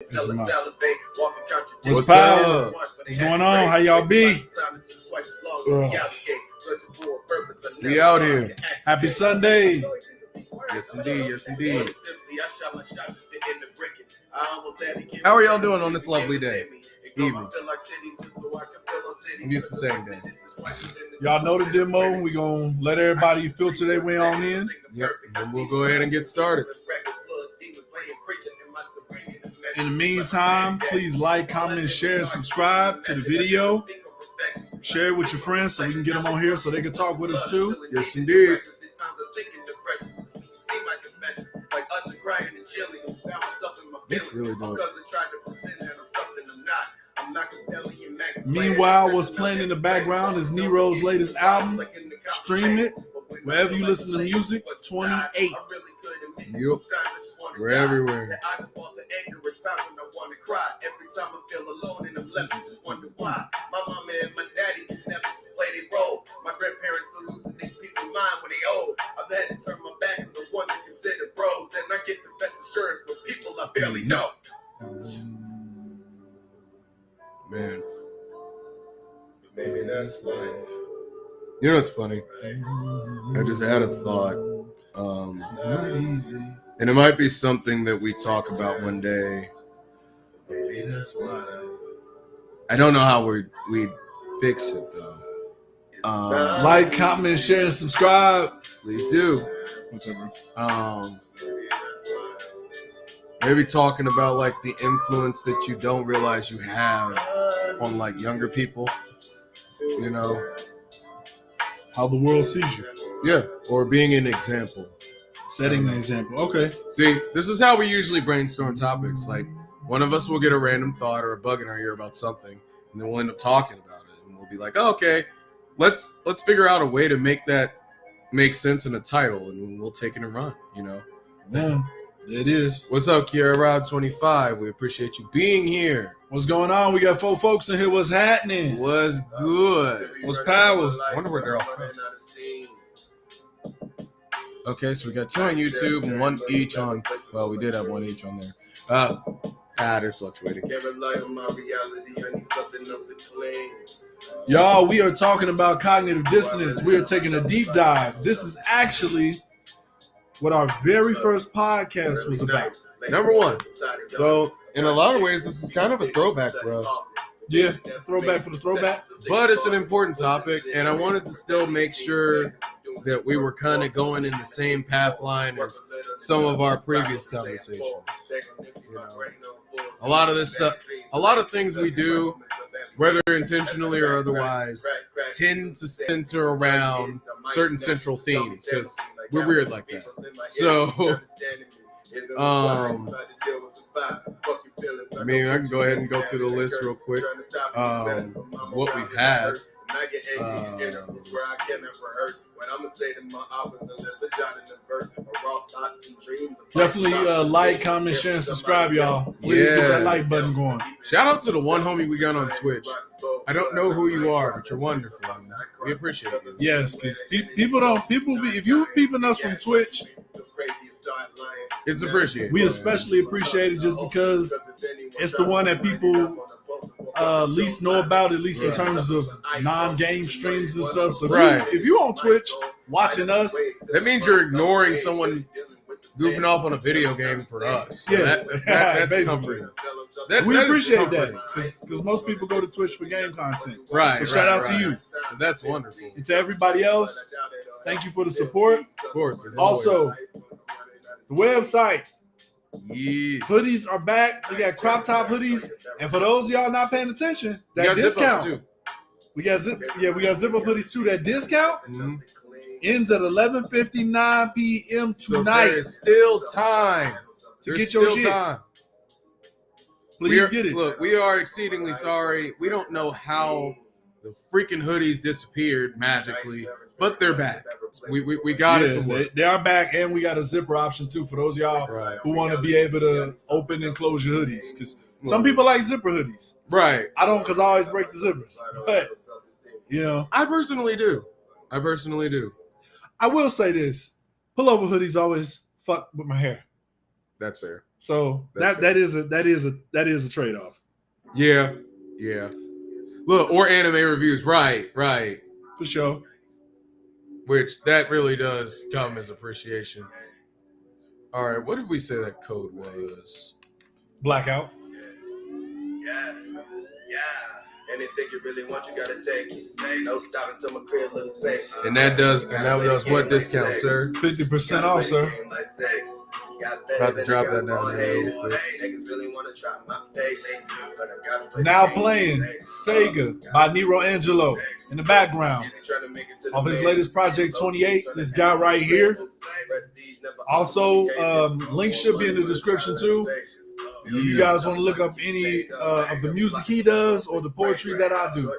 What's power? What's going on? How y'all be? We out here. Happy Sunday. Yes, indeed. Yes, indeed. How are y'all doing on this lovely day? Evening. I'm used to saying that. Y'all know the demo. We're going to let everybody filter their way on in. Yep. Then we'll go ahead and get started. In the meantime, please like, comment, share, and subscribe to the video. Share it with your friends so we can get them on here so they can talk with us too. Yes, indeed. It's really dope. Meanwhile, what's playing in the background is NeRo's latest album. Stream it wherever you listen to music. 28. Yep. We're everywhere. Every time I feel alone and I'm left, I just wonder why. My mama and my daddy never play their role. My grandparents are losing their peace of mind when they old. I've had to turn my back on the one that consider bros, and I get the best assurance from people I barely know. Man. Maybe that's life. You know what's funny? I just had a thought. And it might be something that we talk about one day. Maybe that's life. I don't know how we'd fix it though. Like, comment, share, and subscribe. Please do. Whatever. Maybe talking about like the influence that you don't realize you have on like younger people. You know, How the world sees you. yeah, or being an example. Setting an example. Okay. See, this is how we usually brainstorm topics. Like, one of us will get a random thought or a bug in our ear about something, and then we'll end up talking about it, and we'll be like, oh, okay, let's figure out a way to make that make sense in a title, and we'll take it and run. You know. Yeah, it is. What's up, Kiera Rob 25? We appreciate you being here. What's going on? We got 4 folks in here. What's happening? What's good? What's power? I wonder where they're all from. Okay, so we got 2 on YouTube and 1 each on. Well, we did have 1 each on there. They're fluctuating. Y'all, we are talking about cognitive dissonance. We are taking a deep dive. This is actually what our very first podcast was about. Number 1. So, in a lot of ways, this is kind of a throwback for us. Yeah, throwback for the throwback. But it's an important topic, and I wanted to still make sure that we were kind of going in the same path line as some of our previous conversations. You know, a lot of this stuff, a lot of things we do, whether intentionally or otherwise, tend to center around certain central themes because we're weird like that. So, I mean, I can go ahead and go through the list real quick. What we've had. Definitely like, comment, share, and subscribe, y'all. Please get that like button going. Shout out to the one homie we got on Twitch. I don't know who you are, but you're wonderful. We appreciate it. Yes, because if you're peeping us from Twitch, it's appreciated. We especially appreciate it just because it's the one that people least know about, at least in terms of non-game streams and stuff. So if you're on Twitch watching us, that means you're ignoring someone goofing off on a video game for us. So yeah, that's comforting. We appreciate that because most people go to Twitch for game content. Right. So shout out to you. So that's wonderful. And to everybody else, thank you for the support. Of course. Also, the website. Yeah. Hoodies are back. We got crop top hoodies, and for those of y'all not paying attention, that discount. Too. We got zip up hoodies too. That discount ends at 11:59 p.m. tonight. So there is still time to get your shit. Please get it. Look, we are exceedingly sorry. We don't know how the freaking hoodies disappeared magically, but they're back. We got it to work. They are back, and we got a zipper option too for those of y'all who want to be able to open and close your hoodies. Because some people like zipper hoodies. Right. I don't, because I always break the zippers. But, you know. I personally do. I will say this. Pullover hoodies always fuck with my hair. That's fair. So That's that is a trade-off. Yeah. Look, or anime reviews, right. For sure. Which that really does come as appreciation. All right, what did we say that code was? Blackout. Yeah. Anything you really want, you gotta take it. No stopping till my crib looks spacious. And that does what discount, sir? 50% off, sir. About to drop that down there real quick. Now playing Sega by NeRo AnGeLo in the background. Of his latest project 28, this guy right here. Also, link should be in the description too. If you guys want to look up any of the music he does or the poetry that I do.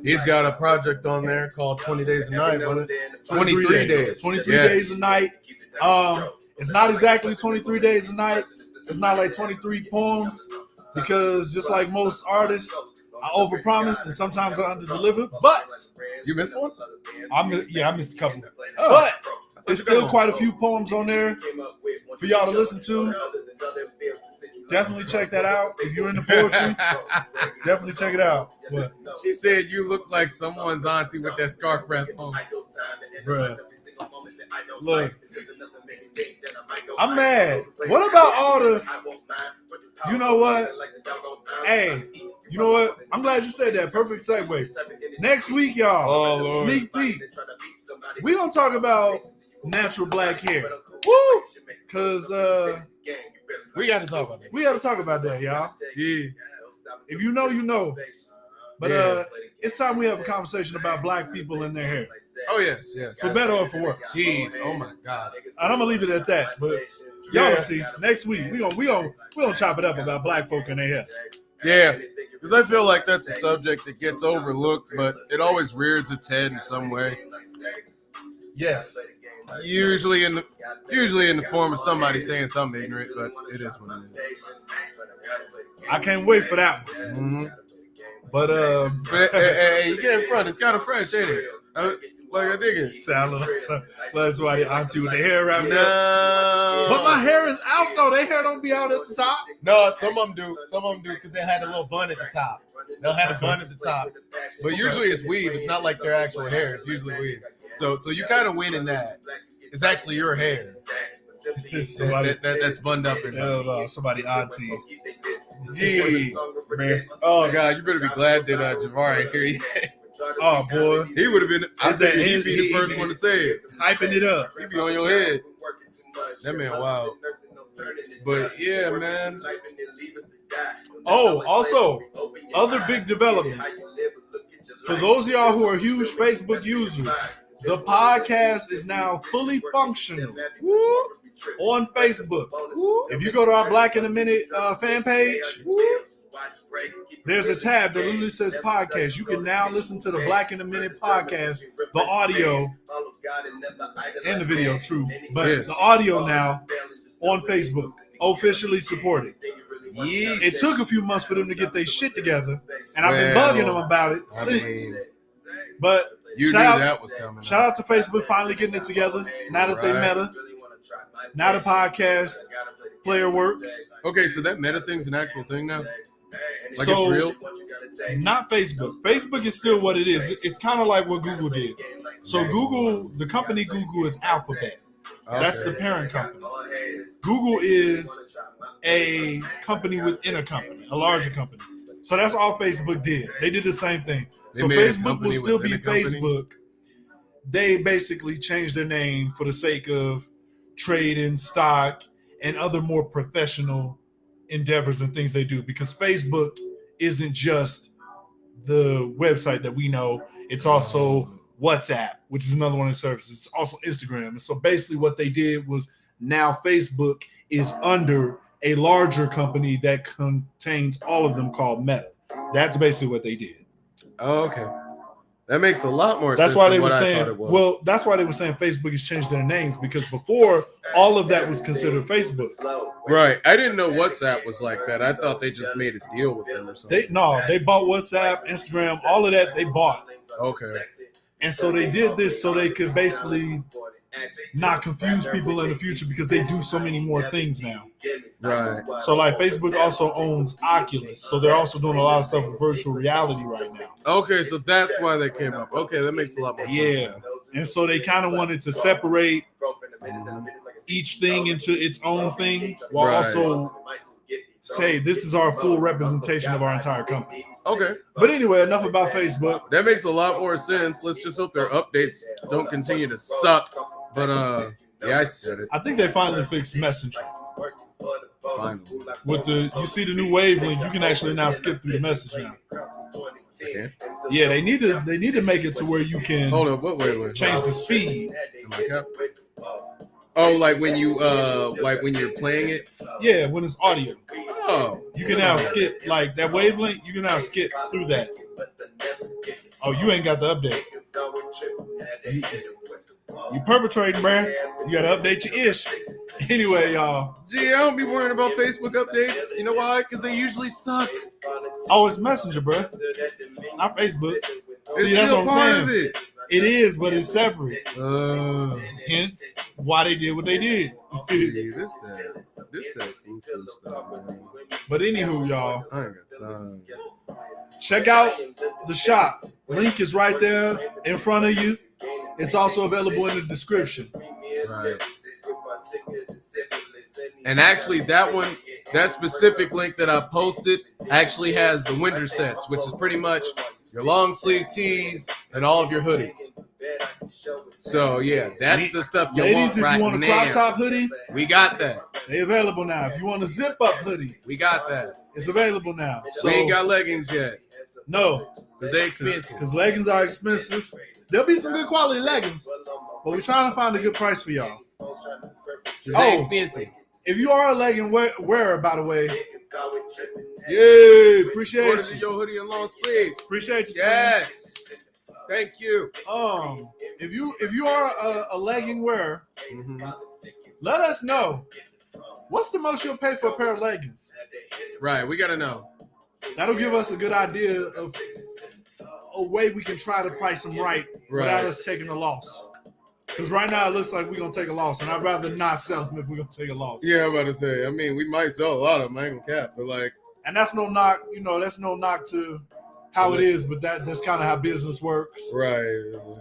He's got a project on there called 20 Days a Night, wasn't it? 23 days. 23 days a night. It's not exactly 23 days a night. It's not like 23 poems because just like most artists, I overpromise and sometimes I underdeliver. But You missed one? I missed a couple. But there's still quite a few poems on there for y'all to listen to. Definitely check that out. If you're into poetry, definitely check it out. What? She said you look like someone's auntie with that scarf wrapped on. Bruh. Look, I'm mad. What about all the, you know what? Hey, you know what? I'm glad you said that. Perfect segue. Next week, y'all, Oh, Lord. sneak peek. We gonna talk about natural black hair. Woo! Cause We got to talk about that. we gotta talk about that, y'all. Yeah. If you know, you know. But Yeah. it's time we have a conversation about black people and their hair. Oh, yes. For better or for worse. Yeah. Oh, my God. And I'm gonna leave it at that. But y'all will see next week we gonna chop it up about black folk and their hair. Yeah. Because I feel like that's a subject that gets overlooked, but it always rears its head in some way. Yes. Usually in the form of somebody saying something ignorant, but it is what it is. I can't wait for that one. Mm-hmm. But hey, you get in front. It's kind of fresh, ain't it? Like I dig it. that's why the auntie with the hair wrapped up. No. But my hair is out though. Their hair don't be out at the top. No, some of them do. Some of them do because they had a little bun at the top. They'll have a bun at the top. But usually it's weave. It's not like their actual hair. It's usually weave. So you kind of win in that. It's actually your hair. That's bunned up in there. Somebody auntie. Gee, man. Oh, God. You better be glad that Javar ain't here yet. Oh, boy. He would have been. I bet he'd be the first one to say it. Hyping it up. He'd be on your head. That man, wow. But yeah, man. Oh, also, other big development. For those of y'all who are huge Facebook users, the podcast is now fully functional on Facebook. If you go to our Black in a Minute fan page, there's a tab that literally says podcast. You can now listen to the Black in a Minute podcast, the audio and the video, true, but the audio now on Facebook, officially supported. It took a few months for them to get their shit together, and I've been bugging them about it since. But You knew that was coming. Shout out to Facebook finally getting it together. Now that they meta. Now the podcast player works. Okay, so that meta thing's an actual thing now? Like So- it's real? Not Facebook. Facebook is still what it is. It's kind of like what Google did. So Google, the company Google is Alphabet. That's the parent company. Google is a company within a company, a larger company. So that's all Facebook did. They did the same thing. They So made a Facebook will company still be within a company? Facebook. They basically changed their name for the sake of trading, stock, and other more professional endeavors and things they do. Because Facebook isn't just the website that we know. It's also WhatsApp, which is another one of the services. It's also Instagram. And so basically what they did was now Facebook is under a larger company that contains all of them called Meta. That's basically what they did. Oh, okay. That makes a lot more That's sense why than they were what I thought saying, it was. well, that's why they were saying Facebook has changed their names, because before all of that was considered Facebook. Right. I didn't know WhatsApp was like that. I thought they just made a deal with them or something. They bought WhatsApp, Instagram, all of that they bought. Okay. And so they did this so they could basically not confuse people in the future because they do so many more things now. Right. So like Facebook also owns Oculus, so they're also doing a lot of stuff with virtual reality right now. Okay, so that's why they came up. Okay, that makes a lot more sense. Yeah, and so they kind of wanted to separate each thing into its own thing while also say this is our full representation of our entire company. Okay. But anyway, enough about Facebook. That makes a lot more sense. Let's just hope their updates don't continue to suck. But yeah, I said it. I think they finally fixed Messenger. Finally. With the you see the new wavelength, you can actually now skip through the message now. Okay. Yeah, they need to make it to where you can Hold on, wait. change the speed. Oh, like when you're playing it? Yeah, when it's audio. Oh. You can now skip like that wavelength, you can now skip through that. Oh, you ain't got the update. You perpetrating, bruh. You gotta update your ish. Anyway, y'all. Gee, I don't be worrying about Facebook updates. You know why? Because they usually suck. Oh, it's Messenger, bruh. Not Facebook. It's See, that's still what I'm part saying. of it. It is, but it's separate. Hence why they did what they did. See, this that foo-foo stuff, man. But anywho, y'all, I ain't got time. check out the shop. Link is right there in front of you. It's also available in the description. Right. And actually, that specific link that I posted actually has the winter sets, which is pretty much your long sleeve tees and all of your hoodies. So yeah, that's the stuff you Ladies, want if right you want a now. crop top hoodie, We got that. they available now. If you want a zip up hoodie, We got that. it's available now. So We ain't got leggings yet no, because they expensive. because leggings are expensive. There'll be some good quality leggings, but we're trying to find a good price for y'all. They expensive. If you are a legging wearer, by the way, yay, appreciate Orders in you. your hoodie and long sleeve. Appreciate you. Yes. Thank you. If you are a legging wearer, let us know. What's the most you'll pay for a pair of leggings? Right, we gotta know. That'll give us a good idea of a way we can try to price them right without us taking a loss. Because right now it looks like we're gonna take a loss, and I'd rather not sell them if we're gonna take a loss. Yeah, I'm about to say. I mean, we might sell a lot of them. I ain't gonna cap, but like, And that's no knock, that's no knock to how it is, but that's kind of how business works. right,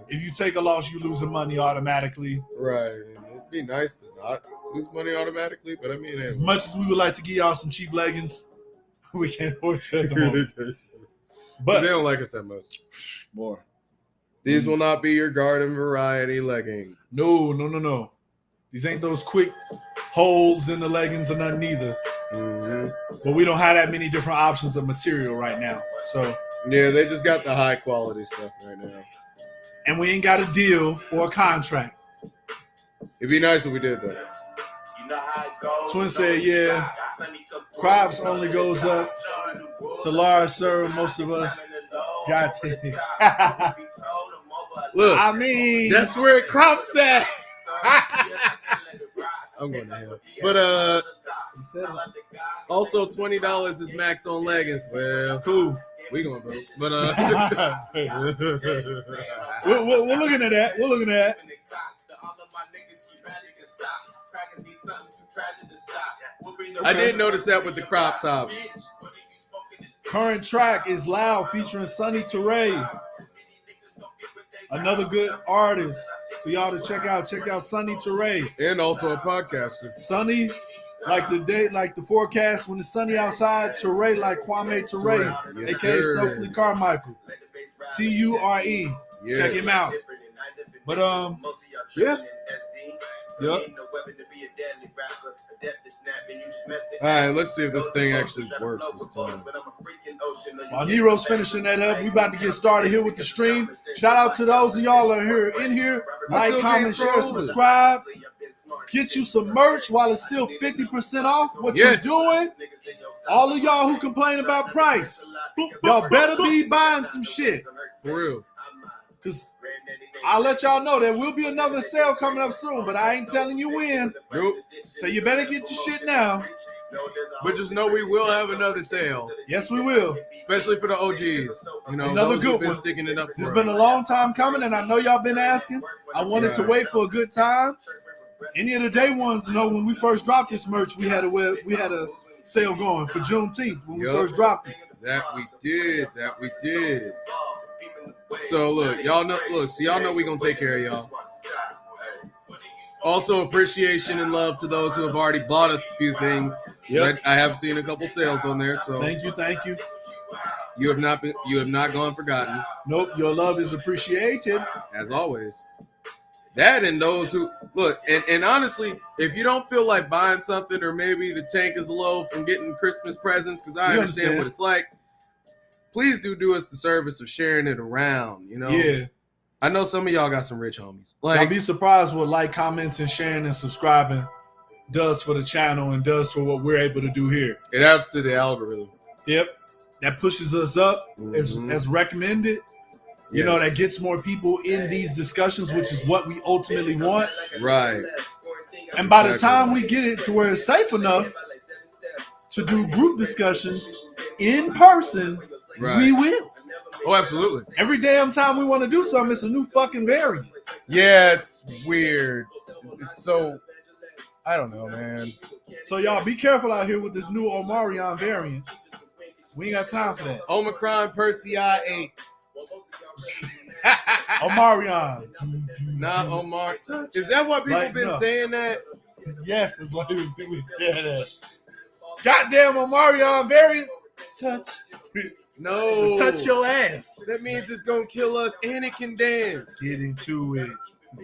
If you take a loss, you losing money automatically. right. It'd be nice to not lose money automatically, but I mean, As much as we would like to give y'all some cheap leggings, we can't afford to at the moment. but they But don't like us that much. more. These will not be your garden variety leggings. No. These ain't those quick holes in the leggings or nothing either. But we don't have that many different options of material right now. So, Yeah, they just got the high quality stuff right now. and we ain't got a deal or a contract. It'd be nice if we did though. Twin said, yeah, crops only goes up to large, sir. Most of us got to. Look, I mean, that's where it crops at. I'm going to hell. But also $20 is max on leggings. Well, cool. we gonna go. But we're looking at that. We're looking at that. I did notice that with the crop top. Current track is Loud featuring Sonny Teray. Another good artist for y'all to check out. Check out Sonny Teray. And also a podcaster. Sonny, like the forecast when it's sunny outside. Teray, like Kwame Teray, Yes, aka sir. Stokely Carmichael. Ture. Yes. Check him out. But yeah. Yep. All right, let's see if this thing actually works this time. While NeRo's finishing that up, we about to get started here with the stream. Shout out to those of y'all that are in here. Like, comment, share, subscribe. Get you some merch while it's still 50% off. What you're doing? All of y'all who complain about price, y'all better be buying some shit. For real. Because I'll let y'all know there will be another sale coming up soon, but I ain't telling you when. Nope. So you better get your shit now. But just know we will have another sale, Yes, we will. especially for the OGs. You know, Another those good who've been one. sticking it up for It's us. been a long time coming, and I know y'all been asking. I wanted to Right. wait for a good time. Any of the day ones know when we first dropped this merch, we had a sale going for Juneteenth when we Yup. first dropped it. That we did. So look, y'all know we gonna take care of y'all. Also, appreciation and love to those who have already bought a few things. Yep. I have seen a couple sales on there, so Thank you. you have not gone forgotten, Nope, your love is appreciated. as always. That and those who look, and honestly, if you don't feel like buying something, or maybe the tank is low from getting Christmas presents, because I You understand what it's like, please do us the service of sharing it around. You know, Yeah. I know some of y'all got some rich homies. Y'all Like, be surprised what like, comments, and sharing and subscribing does for the channel and does for what we're able to do here. it adds to the algorithm. Yep. That pushes us up Mhm. as recommended. You know, Yes. that gets more people in these discussions, which is what we ultimately want. Right. And by the time we get it to where it's safe enough to do group discussions in person, Right. we will. Oh, absolutely. Every damn time we want to do something, it's a new fucking variant. Yeah, it's weird. It's so, I don't know, man. So y'all be careful out here with this new Omarion variant. We ain't got time for that. Omicron Persei 8. Omarion. Not Omar. Is that why people Like, been no. saying that? Yes, that's why people saying that. Goddamn Omarion variant. Touch. No. Touch your ass. That means it's gonna kill us, and it can dance. Get into it.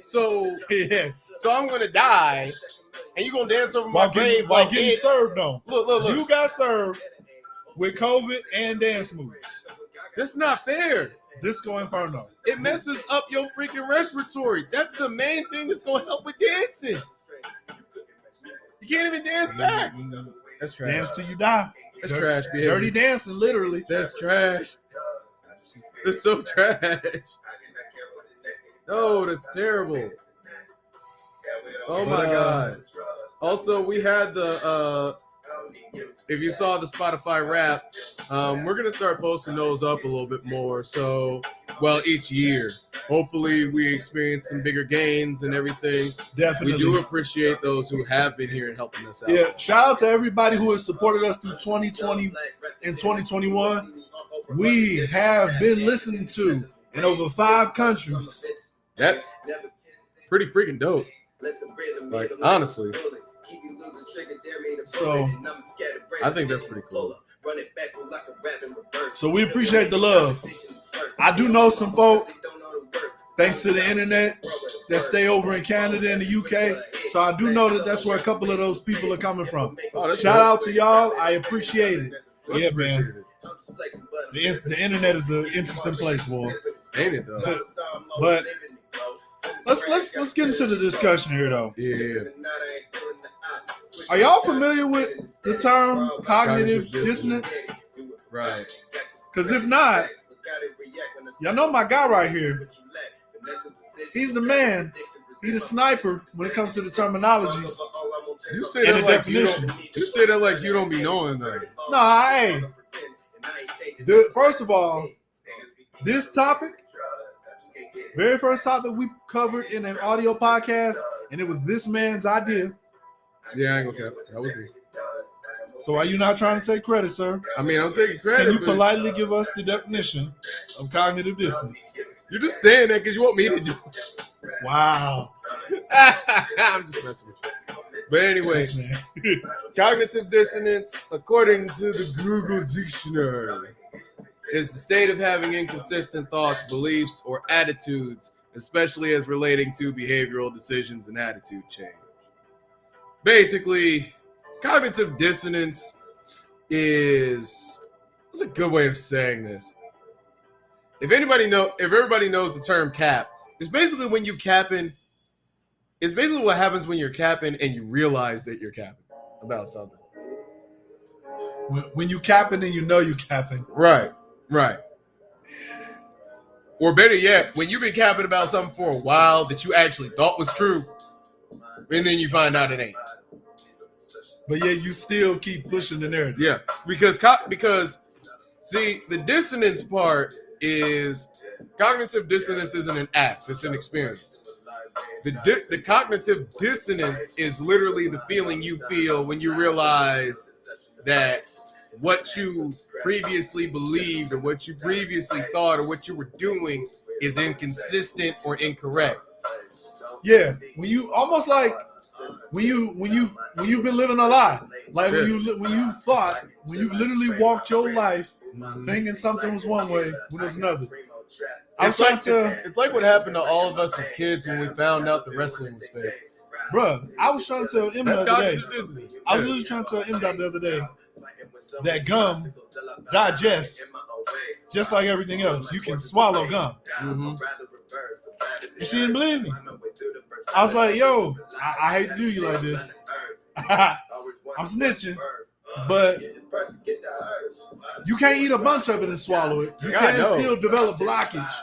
So Yes. I'm gonna die, and you gonna dance over my While grave getting it. served though. Look. You got served with COVID and dance moves. That's not fair. Disco Inferno. It messes up your freaking respiratory. That's the main thing that's gonna help with dancing. You can't even dance back. That's trash. Dance till you die. That's trash behavior. Dirty dancing, literally. That's trash. That's so trash. No, that's terrible. Oh my god. Also, we had the if you saw the Spotify rap, we're gonna start posting those up a little bit more. So, well, each year, hopefully, we experience some bigger gains and everything. Definitely. We do appreciate those who have been here and helping us out. Yeah, shout out to everybody who has supported us through 2020 and 2021. We have been listened to in over 5 countries. That's pretty freaking dope. Like, honestly. So, I think that's pretty cool. So we appreciate the love. I do know some folk, thanks to the internet, that stay over in Canada and the UK. So I do know that that's where a couple of those people are coming from. Oh, that's Shout dope. out to y'all. I appreciate it. Much Yeah, man. appreciated. The internet is an interesting place, boy. Ain't it though? But let's get into the discussion here, though. Yeah. Are y'all familiar with the term cognitive dissonance? Right. Because if not, y'all know my guy right here. He's the man. He's the sniper when it comes to the terminologies. You say And that the like you definitions. don't. You say that like you don't be knowing that. Nah, hey. First of all, this topic, very first topic we covered in an audio podcast, and it was this man's idea. Yeah, I ain't gonna cap. That was me. So are you not trying to take credit, sir? I mean, I'm taking credit. Can you but politely give us the definition of cognitive dissonance? You're just saying that because you want me to do. Wow. I'm just messing with you. But anyway, Yes, man. cognitive dissonance, according to the Google Dictionary, is the state of having inconsistent thoughts, beliefs, or attitudes, especially as relating to behavioral decisions and attitude change. Basically, cognitive dissonance what's a good way of saying this? If everybody knows the term cap, it's basically when you capping. It's basically what happens when you're capping and you realize that you're capping about something. When you capping and you know you capping. Right. Or better yet, when you've been capping about something for a while that you actually thought was true, and then you find out it ain't. But yeah, you still keep pushing the narrative. Yeah, because see, the dissonance part is cognitive dissonance isn't an act; it's an experience. The cognitive dissonance is literally the feeling you feel when you realize that what you previously believed or what you previously thought or what you were doing is inconsistent or incorrect. Yeah, when you almost like when you've been living a lie, like when you thought, when you literally walked your life thinking something was one way when it was another. It's like what happened to all of us as kids when we found out the wrestling was fake. Bruh, I was trying to tell M the That's other day. cognitive dissonance. I was literally trying to tell M the other day that gum digests just like everything else. You can swallow gum. Mm-hmm. And she didn't believe me. I was like, yo, I hate to do you like this. I'm snitching. But you can't eat a bunch of it and swallow it. You can still develop blockage.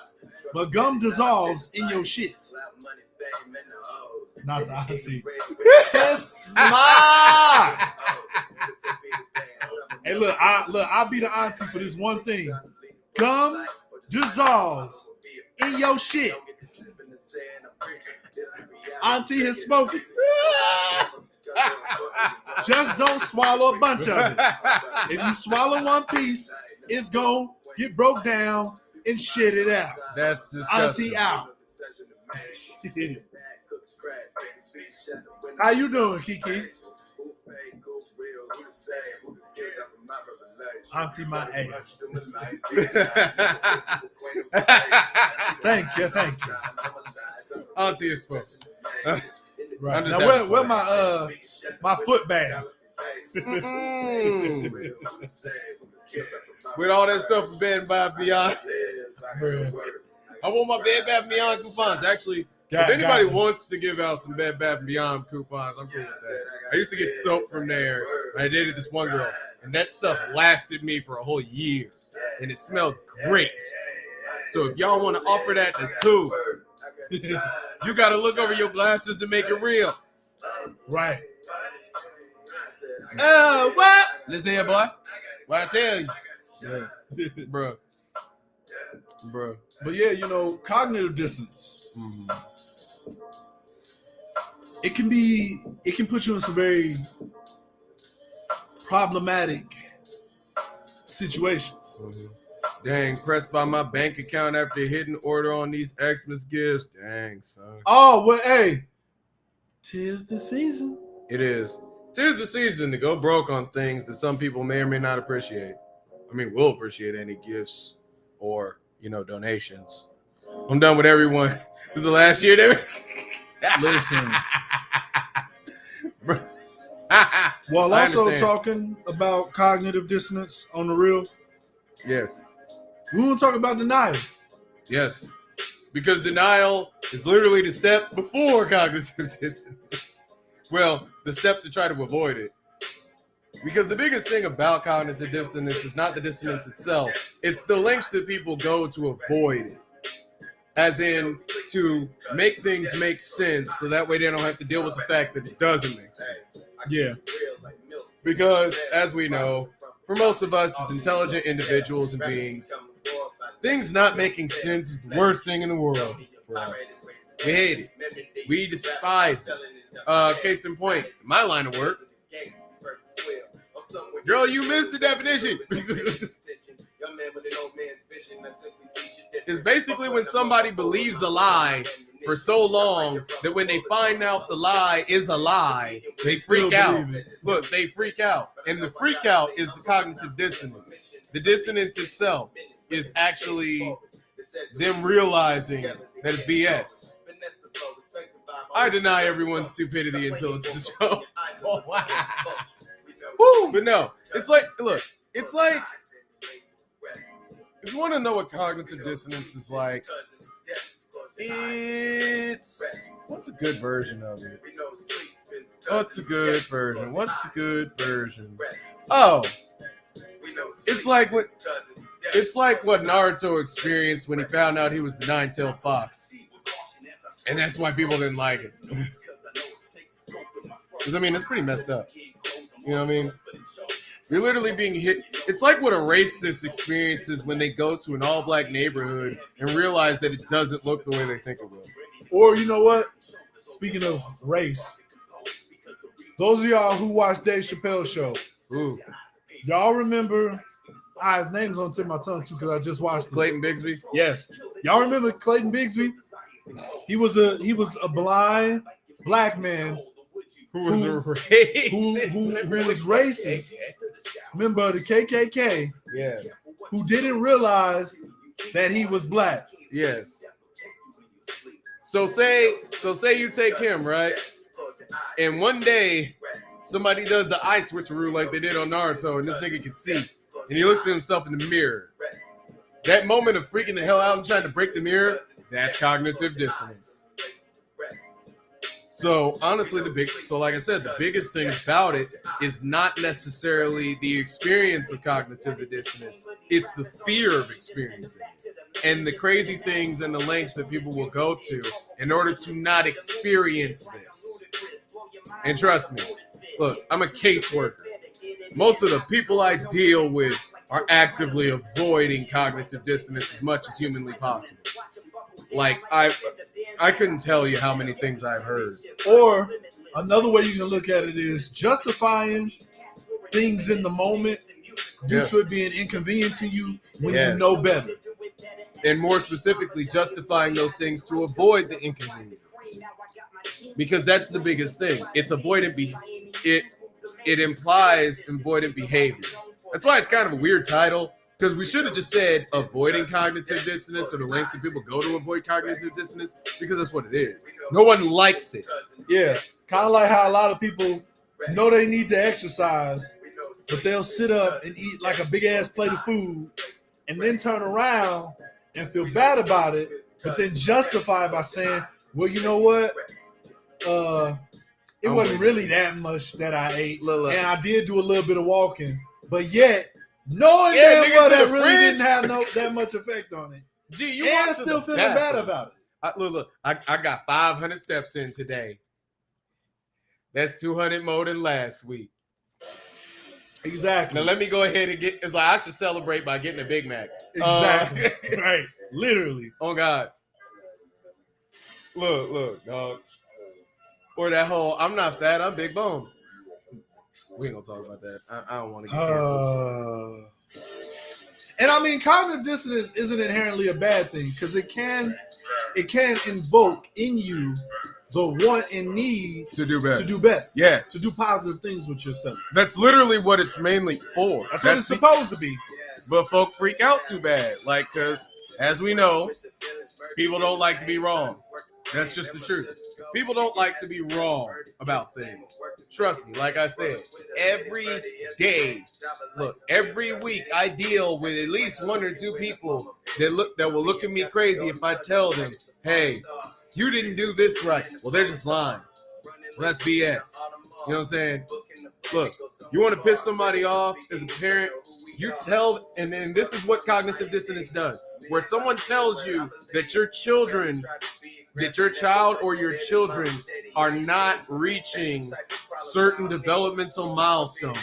But gum dissolves in your shit. Not the auntie. Yes, ma. Hey, look, I'll be the auntie for this one thing. Gum dissolves in your shit. Auntie is smoking. Just don't swallow a bunch of it. If you swallow one piece, it's gonna get broke down and shit it out. That's disgusting. Auntie out. How you doing, Kiki? Auntie my ass. Thank you. Auntie is smoking. Right. Now where my foot bath? With all that stuff from Bed Bath Beyond. I want my Bed Bath Beyond coupons. Actually, if anybody wants to give out some Bed Bath Beyond coupons, I'm cool with that. I used to get soap from there. And I dated this one girl, and that stuff lasted me for a whole year, and it smelled great. So if y'all want to offer that, that's cool. You got to look over your glasses to make it real. Right. What? Listen here, boy. What I tell you. Yeah. Bruh. But yeah, cognitive dissonance. Mm-hmm. It can put you in some very problematic situations. Mm-hmm. Dang, pressed by my bank account after hitting order on these Xmas gifts. Dang, son. Oh, well, hey. 'Tis the season. It is. 'Tis the season to go broke on things that some people may or may not appreciate. I mean, we'll appreciate any gifts or, donations. I'm done with everyone. This is the last year there. Listen. While also talking about cognitive dissonance on the real. Yes. We want to talk about denial. Yes. Because denial is literally the step before cognitive dissonance. Well, the step to try to avoid it. Because the biggest thing about cognitive dissonance is not the dissonance itself. It's the lengths that people go to avoid it. As in, to make things make sense so that way they don't have to deal with the fact that it doesn't make sense. Yeah. Because, as we know, for most of us as intelligent individuals and beings, things not making sense is the worst thing in the world for us. We hate it. We despise it. Case in point, my line of work. Girl, you missed the definition. It's basically when somebody believes a lie for so long that when they find out the lie is a lie, they freak out. Look, they freak out. And the freak out is the cognitive dissonance. The dissonance itself is actually them realizing that it's BS. I deny everyone's stupidity until it's the show. Oh, wow. Woo! But no, it's like, look, it's like, if you want to know what cognitive dissonance is like, what's a good version of it? What's a good version? Oh, it's like what Naruto experienced when he found out he was the nine-tailed fox. And that's why people didn't like it. Because, I mean, it's pretty messed up. You know what I mean? You're literally being hit. It's like what a racist experiences when they go to an all-black neighborhood and realize that it doesn't look the way they think it will. Or you know what? Speaking of race, those of y'all who watch Dave Chappelle's show, Ooh. y'all remember? His name's on the tip of my tongue too because I just watched it. Clayton Bigsby. Yes, y'all remember Clayton Bigsby? He was a blind black man who was racist. Who was racist, member of the KKK. Yeah. Who didn't realize that he was black. Yes. So say you take him, right? And one day somebody does the eye switcheroo like they did on Naruto, and this nigga can see. And he looks at himself in the mirror. That moment of freaking the hell out and trying to break the mirror, that's cognitive dissonance. So honestly, like I said, the biggest thing about it is not necessarily the experience of cognitive dissonance. It's the fear of experiencing it. And the crazy things and the lengths that people will go to in order to not experience this. And trust me, look, I'm a caseworker. Most of the people I deal with are actively avoiding cognitive dissonance as much as humanly possible. Like, I couldn't tell you how many things I've heard. Or another way you can look at it is justifying things in the moment due to it being inconvenient to you when you know better. And more specifically, justifying those things to avoid the inconvenience. Because that's the biggest thing. It's avoidant it implies avoidant behavior. That's why it's kind of a weird title, because we should have just said avoiding cognitive dissonance, or the lengths that people go to avoid cognitive dissonance, because that's what it is. No one likes it. Yeah, kind of like how a lot of people know they need to exercise, but they'll sit up and eat like a big-ass plate of food and then turn around and feel bad about it, but then justify it by saying, well, you know what? It wasn't really that much that I ate, and I did do a little bit of walking, but yet, knowing that really didn't have that much effect on it. Gee, you and still feeling bad about it. I got 500 steps in today. That's 200 more than last week. Exactly. Now let me go ahead and it's like I should celebrate by getting a Big Mac. Exactly. Right. Literally. Oh God. Look, dog. Or that whole I'm not fat, I'm big bone. We ain't gonna talk about that. I don't want to get canceled. And I mean, cognitive dissonance isn't inherently a bad thing because it can invoke in you the want and need to do better. Yes. To do positive things with yourself. That's literally what it's mainly for. That's what it's supposed to be. But folk freak out too bad. Like, because as we know, people don't like to be wrong. That's just the truth. People don't like to be wrong about things. Trust me, like I said, every day, every week I deal with at least one or two people that will look at me crazy if I tell them, hey, you didn't do this right. Well, they're just lying. Well, that's BS. You know what I'm saying? Look, you want to piss somebody off as a parent, you tell, and then this is what cognitive dissonance does, where someone tells you that your child or your children are not reaching certain developmental milestones.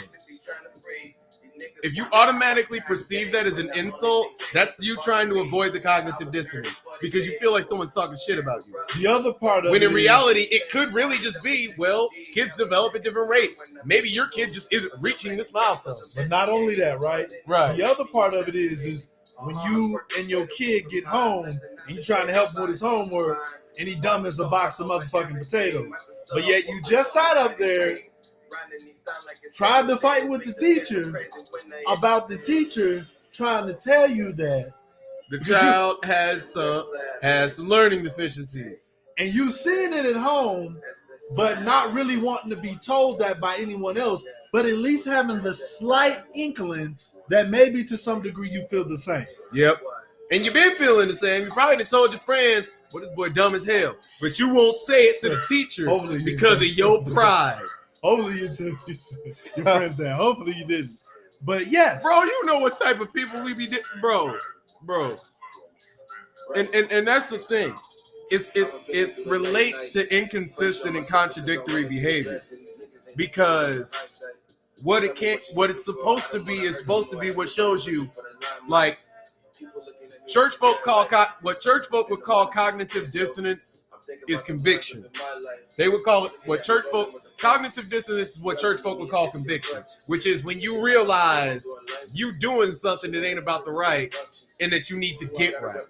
If you automatically perceive that as an insult, that's you trying to avoid the cognitive dissonance because you feel like someone's talking shit about you. The other part of when in reality, it could really just be, well, kids develop at different rates. Maybe your kid just isn't reaching this milestone. But not only that, right? Right. The other part of it is when you and your kid get home and you're trying to help him with his homework, and he dumb as a box of motherfucking potatoes. But yet you just sat up there trying to fight with the teacher about the teacher trying to tell you that the child has some learning deficiencies. And you seeing it at home, but not really wanting to be told that by anyone else, but at least having the slight inkling that maybe to some degree you feel the same. Yep. And you've been feeling the same. You probably done told your friends, well, this boy dumb as hell. But you won't say it to the teacher because of your pride. Hopefully you told your friends that. Hopefully you didn't. But yes. Bro, you know what type of people we be bro. And that's the thing. It relates to inconsistent and contradictory behavior. Because what it's supposed to be is supposed to be what shows you, like, what church folk would call cognitive dissonance is conviction. They would call it cognitive dissonance is what church folk would call conviction, which is when you realize you doing something that ain't about the right and that you need to get right.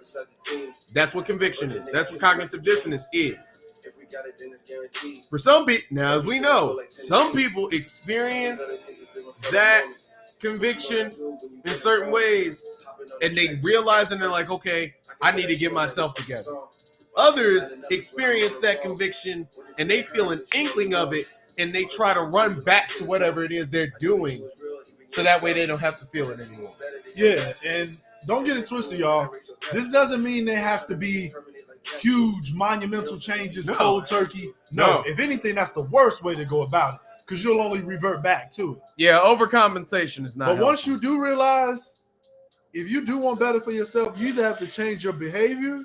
That's what conviction is. That's what cognitive dissonance is. For some people, now as we know, some people experience that conviction in certain ways and they realize and they're like, okay, I need to get myself together. Others experience that conviction and they feel an inkling of it and they try to run back to whatever it is they're doing so that way they don't have to feel it anymore. Yeah, and don't get it twisted, y'all. This doesn't mean there has to be huge monumental changes, cold turkey. No, if anything, that's the worst way to go about it because you'll only revert back to it. Yeah, overcompensation is not But helpful. once you do realize, if you do want better for yourself, you either have to change your behavior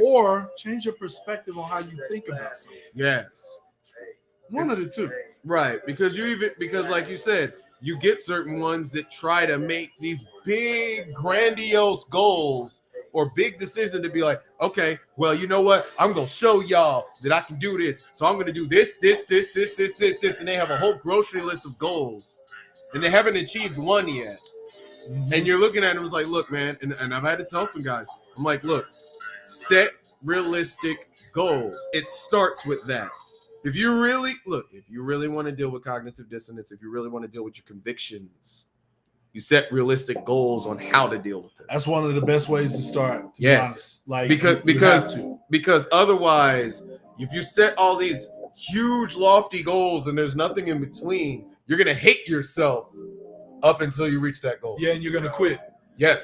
or change your perspective on how you think about something. Yes. One of the two. Right, because like you said, you get certain ones that try to make these big, grandiose goals or big decisions to be like, okay, well, you know what? I'm going to show y'all that I can do this. So I'm going to do this, and they have a whole grocery list of goals, and they haven't achieved one yet. Mm-hmm. And you're looking at them, it's like, look, man, and I've had to tell some guys, I'm like, look, set realistic goals. It starts with that. If you really want to deal with cognitive dissonance, if you really want to deal with your convictions, you set realistic goals on how to deal with it. That's one of the best ways to start. To be honest. Like because otherwise, if you set all these huge lofty goals and there's nothing in between, you're gonna hate yourself up until you reach that goal. Yeah, and you're gonna quit. Yes.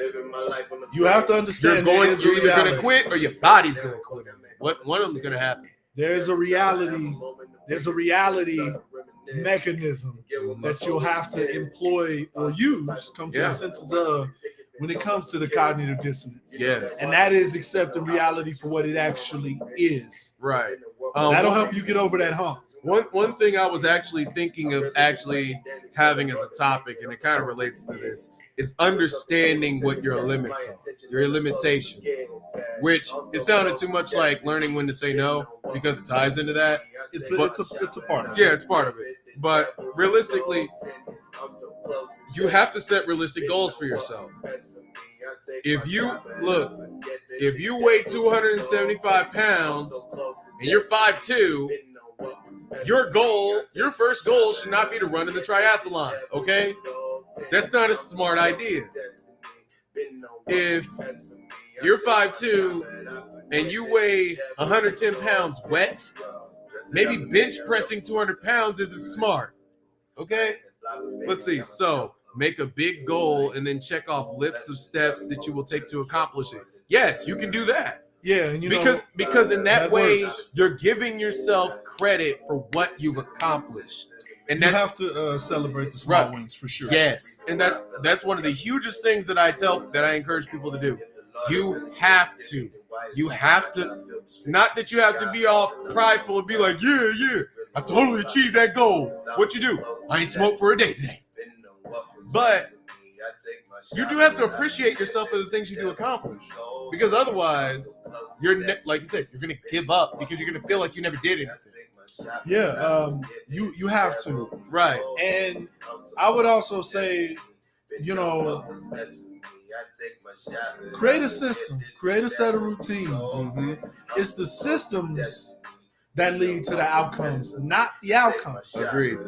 You have to understand you're either gonna quit or your body's gonna quit. One of them's gonna happen. There's a reality mechanism that you'll have to employ or use, come to the senses of when it comes to the cognitive dissonance. Yes. And that is accepting reality for what it actually is. Right. That'll help you get over that hump. One thing I was actually thinking of actually having as a topic, and it kind of relates to this, is understanding what your limits are, your limitations, which it sounded too much like learning when to say no because it ties into that. It's a part of it. Yeah, it's part of it. But realistically, you have to set realistic goals for yourself. If you weigh 275 pounds and you're 5'2", your first goal should not be to run in the triathlon, okay? That's not a smart idea. If you're 5'2" and you weigh 110 pounds wet, maybe bench pressing 200 pounds isn't smart, okay? Let's see. So make a big goal and then check off lists of steps that you will take to accomplish it. Yes, you can do that. Yeah, and because in that way, works. You're giving yourself credit for what you've accomplished. And you have to celebrate the small wins for sure. Yes, and that's one of the hugest things that I encourage people to do. You have to. Not that you have to be all prideful and be like, yeah, I totally achieved that goal. What you do? I ain't smoked for a day today. But you do have to appreciate yourself for the things you do accomplish, because otherwise, like you said, you're gonna give up because you're gonna feel like you never did anything. Yeah, you have to. Right. And I would also say, create a system, create a set of routines. Mm-hmm. It's the systems that lead to the outcomes, not the outcomes. Agreed.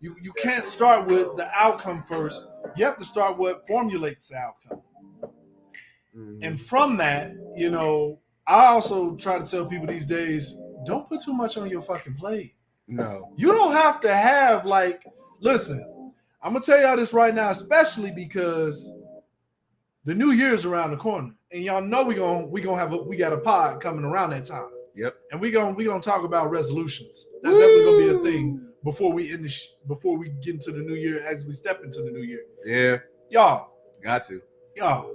You can't start with the outcome first. You have to start what formulates the outcome. Mm-hmm. And from that, I also try to tell people these days, don't put too much on your fucking plate. No. You don't have to have listen, I'm going to tell y'all this right now, especially because the new year's around the corner. And y'all know we got a pod coming around that time. Yep. And we gonna talk about resolutions. That's definitely gonna be a thing before we get into the new year, as we step into the new year. Yeah. Y'all. Got to. Y'all.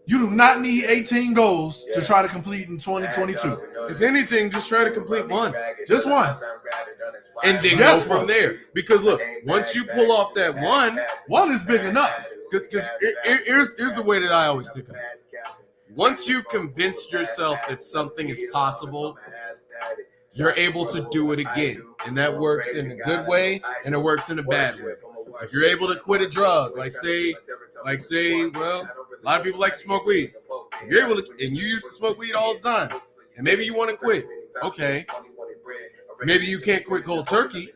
You do not need 18 goals to try to complete in 2022. If anything, just try to complete one. Just one. And then go from there. Because look, once you pull off that one is big enough. Because here's the way that I always think of it. Once you've convinced yourself that something is possible, you're able to do it again. And that works in a good way and it works in a bad way. If you're able to quit a drug, like say, well, a lot of people like to smoke weed. If you're able to, and you used to smoke weed all the time, and maybe you want to quit. Okay. Maybe you can't quit cold turkey,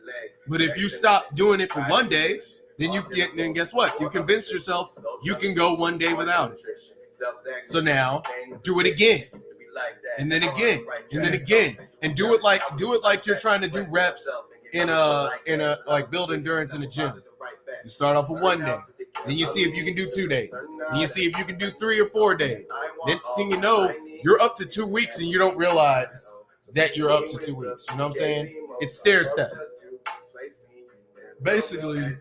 but if you stop doing it for one day, then guess what? You convinced yourself you can go one day without it. So now do it again. And then again, and then again. And do it like you're trying to do reps in a like build endurance in a gym. You start off with 1 day. Then you see if you can do 2 days. Then you see if you can do 3 or 4 days. Then you know you're up to 2 weeks and you don't realize that you're up to 2 weeks. You know what I'm saying? It's stair step. Basically,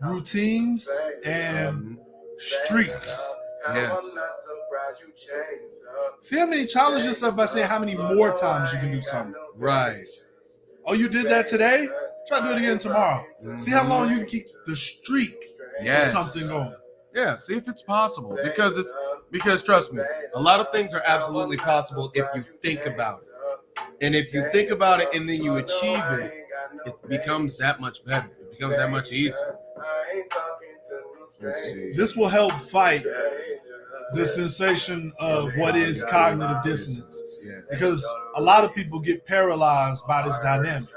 routines and streaks. Yes. See how many challenge yourself by saying how many more times you can do something. Right. Oh, you did that today? Try to do it again tomorrow. See how long you can keep the streak of something going. Yeah, see if it's possible. Because trust me, a lot of things are absolutely possible if you think about it. And if you think about it and then you achieve it, it becomes that much better. It becomes that much easier. This will help fight the sensation of what is cognitive dissonance. Because a lot of people get paralyzed by this dynamic.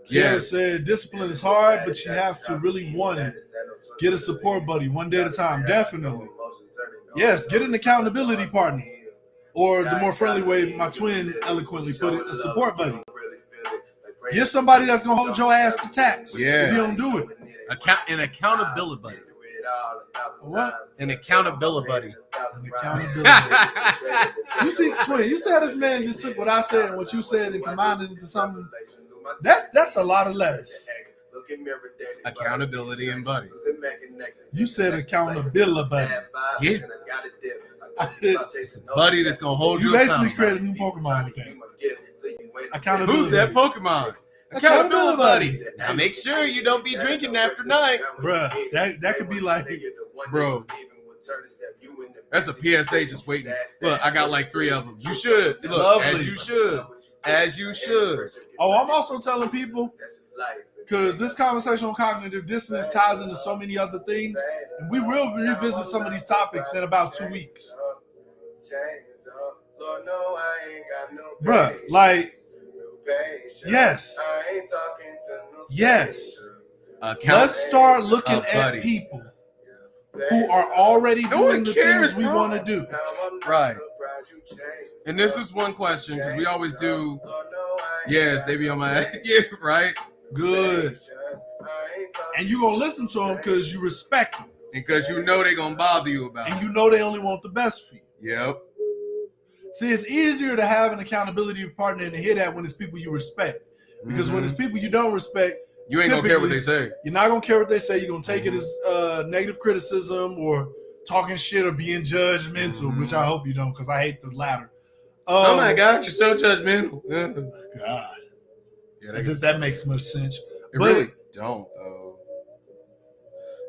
Kiara said, discipline is hard, but you have to really want it. Get a support buddy, one day at a time. Definitely. Yes, get an accountability partner. Or the more friendly way my twin eloquently put it, a support buddy. Get somebody that's going to hold your ass to tax if you don't do it. An accountability buddy. What? An accountability buddy. An accountability buddy. You see, twin, you see how this man just took what I said and what you said and combined it into something? That's a lot of letters. Accountability and buddy. You said accountability buddy. Yeah. It's a buddy that's going to hold you accountable. You basically created a new Pokemon with that. Accountability. Who's that Pokemon? Accountability buddy. Now make sure you don't be drinking after night. Bruh, that could be like, bro. That's a PSA just waiting. Look, I got like 3 of them. You should. Look, lovely. As you should. As you should. Oh, I'm also telling people, because this conversation on cognitive dissonance ties into so many other things, and we will revisit some of these topics in about 2 weeks. Bruh, like, yes. Let's start looking at people who are already doing the things we want to do. Right. And this is one question, because we always do, yes, they be on my ass. Yeah, right? Good. And you're going to listen to them because you respect them. And because you know they're going to bother you about it. And you know they only want the best for you. Yep. See, it's easier to have an accountability partner and to hear that when it's people you respect. Because when it's people you don't respect, you ain't going to care what they say. You're not going to care what they say. You're going to take it as negative criticism or talking shit or being judgmental, which I hope you don't, because I hate the latter. Oh my God, you're so judgmental. God. Yeah, as if that makes much sense. It really don't, though.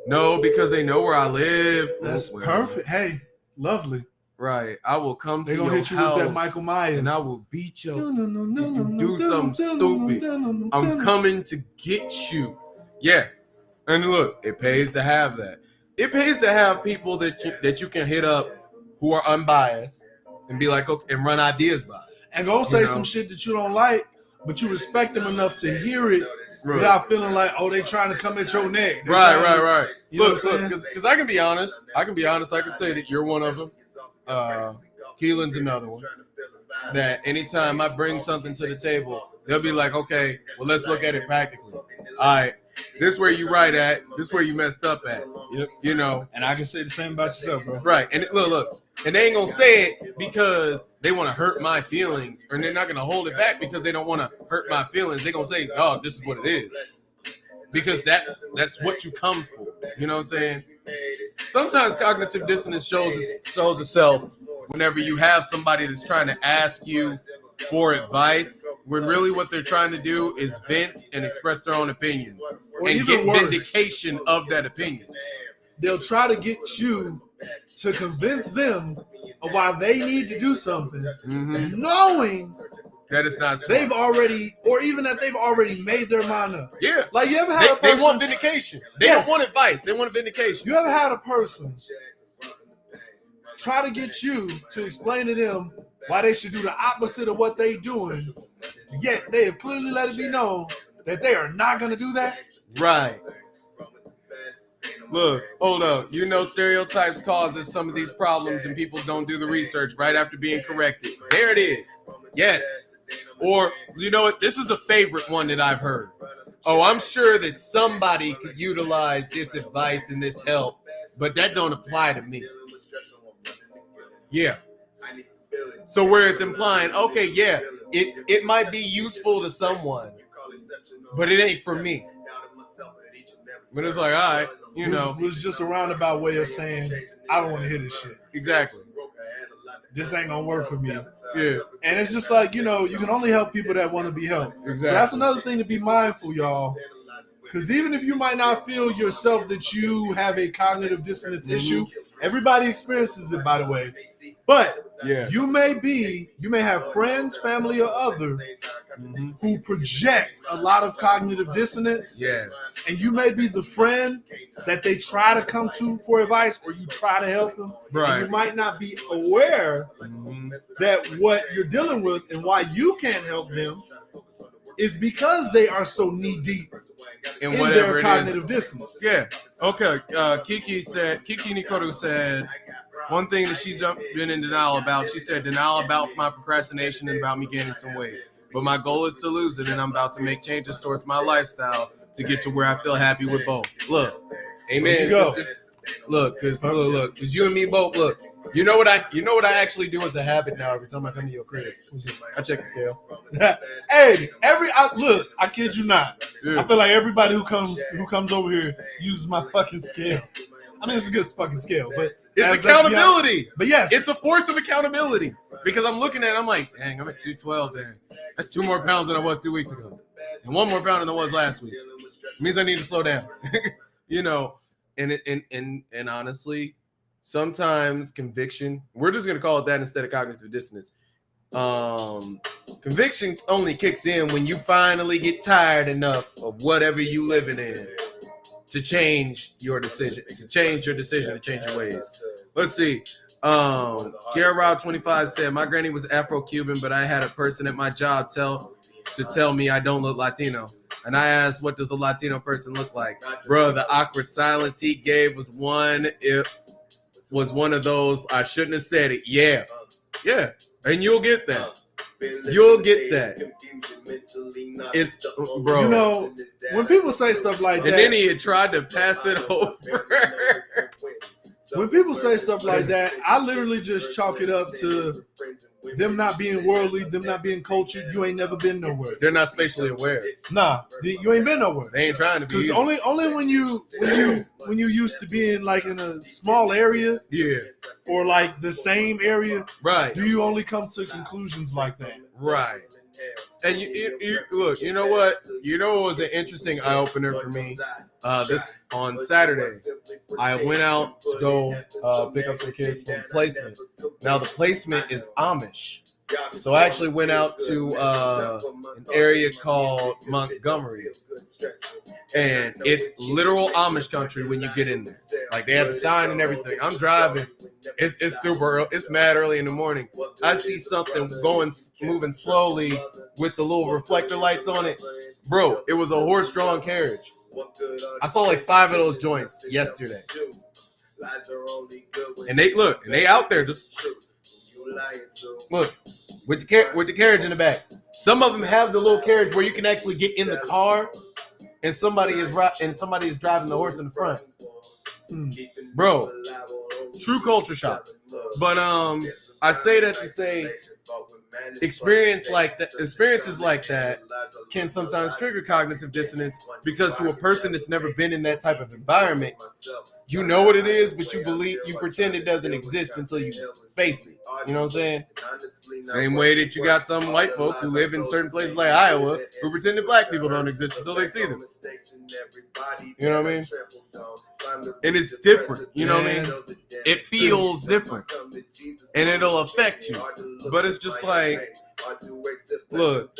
No, because they know where I live. That's perfect. Hey, lovely. Right. I will come to your house. They're going to hit you with that Michael Myers. And I will beat you. You do something stupid. I'm coming to get you. Yeah. And look, it pays to have that. It pays to have people that you can hit up who are unbiased and be like, okay, and run ideas by. And go say some shit that you don't like, but you respect them enough to hear it without feeling like, oh, they trying to come at your neck. Right. Look, because I can be honest. I can say that you're one of them. Keelan's another one. That anytime I bring something to the table, they'll be like, okay, well, let's look at it practically. All right, this where you right at. This where you messed up at. You know. And I can say the same about yourself, bro. Right. And look. And they ain't going to say it because they want to hurt my feelings. Or they're not going to hold it back because they don't want to hurt my feelings. They're going to say, oh, this is what it is. Because that's what you come for. You know what I'm saying? sometimes cognitive dissonance shows itself whenever you have somebody that's trying to ask you for advice, when really what they're trying to do is vent and express their own opinions Or and even get worse, vindication of that opinion. They'll try to get you to convince them of why they need to do something, knowing that it's not smart. they've already, or even that they've already made their mind up. Yeah. Like, you ever had a person, they want vindication. They Yes. don't want advice. They want vindication. You ever had a person try to get you to explain to them why they should do the opposite of what they're doing, yet they have clearly let it be known that they are not going to do that? Right. Look, hold up. You know stereotypes causes some of these problems and people don't do the research right after being corrected. There it is. Yes. Or, you know what? This is a favorite one that I've heard. Oh, I'm sure that somebody could utilize this advice and this help, but that don't apply to me. Yeah. So where it's implying, okay, yeah, it might be useful to someone, but it ain't for me. But it's like, all right, you know. It was just a roundabout way of saying, I don't want to hear this shit. Exactly. This ain't going to work for me. Yeah. And it's just like, you know, you can only help people that want to be helped. Exactly. So that's another thing to be mindful, y'all. Because even if you might not feel yourself that you have a cognitive dissonance issue, everybody experiences it, by the way. But Yeah. you may have friends, family, or other who project a lot of cognitive dissonance. Yes. And you may be the friend that they try to come to for advice, or you try to help them. Right. And you might not be aware that what you're dealing with and why you can't help them is because they are so knee deep And in whatever their it cognitive is. dissonance. Yeah. Okay. Kiki Nikoru said one thing that she's been in denial about. She said denial about my procrastination and about me gaining some weight. But my goal is to lose it, and I'm about to make changes towards my lifestyle to get to where I feel happy with both. Look, amen. There you go. Look, cause you and me both. Look, you know what I actually do as a habit now. Every time I come to your crib, I check the scale. Hey, I kid you not. Yeah. I feel like everybody who comes over here uses my fucking scale. I mean, it's a good fucking scale, but It's accountability. But yes, It's a force of accountability because I'm looking at it, I'm like, dang, I'm at 212 there. That's 2 more pounds than I was 2 weeks ago. And 1 more pound than I was last week. It means I need to slow down. You know, and honestly, sometimes conviction, we're just going to call it that instead of cognitive dissonance. Conviction only kicks in when you finally get tired enough of whatever you living in to change your decision, to change your ways. Let's see. Gary Rob 25 said, my granny was Afro-Cuban, but I had a person at my job tell me I don't look Latino. And I asked, what does a Latino person look like? Bro, the awkward silence he gave was one of those, I shouldn't have said it. Yeah. Yeah. And you'll get that. You'll get that. It's, bro. you know, when people say stuff like that, And then he had tried to pass it over. when people say stuff like that, I literally just chalk it up to them not being worldly, them not being cultured. You ain't never been nowhere. They're not spatially aware. Nah, you ain't been nowhere. They ain't trying to be. Because only when you used to be in like in a small area, Yeah. or like the same area, Right. do you only come to conclusions like that. Right. And you look, you know what? You know what was an interesting eye opener for me? This on Saturday, I went out to go pick up some kids from placement. Now the placement is Amish. So I actually went out to an area called Montgomery, and it's literal Amish country when you get in there. Like they have a sign and everything. I'm driving. It's super early. It's mad early in the morning. I see something moving slowly with the little reflector lights on it. Bro, it was a horse-drawn carriage. I saw like 5 of those joints yesterday. And they out there just look with the carriage in the back. Some of them have the little carriage where you can actually get in the car, and somebody is driving the horse in the front. Bro, true culture shock. But I say that to say experiences like that can sometimes trigger cognitive dissonance because to a person that's never been in that type of environment, you know what it is, but you pretend it doesn't exist until you face it. You know what I'm saying? Same way that you got some white folk who live in certain places like Iowa who pretend that black people don't exist until they see them. You know what I mean? And it's different. You know what I mean? It feels different. And it'll affect you. But it's just like, look.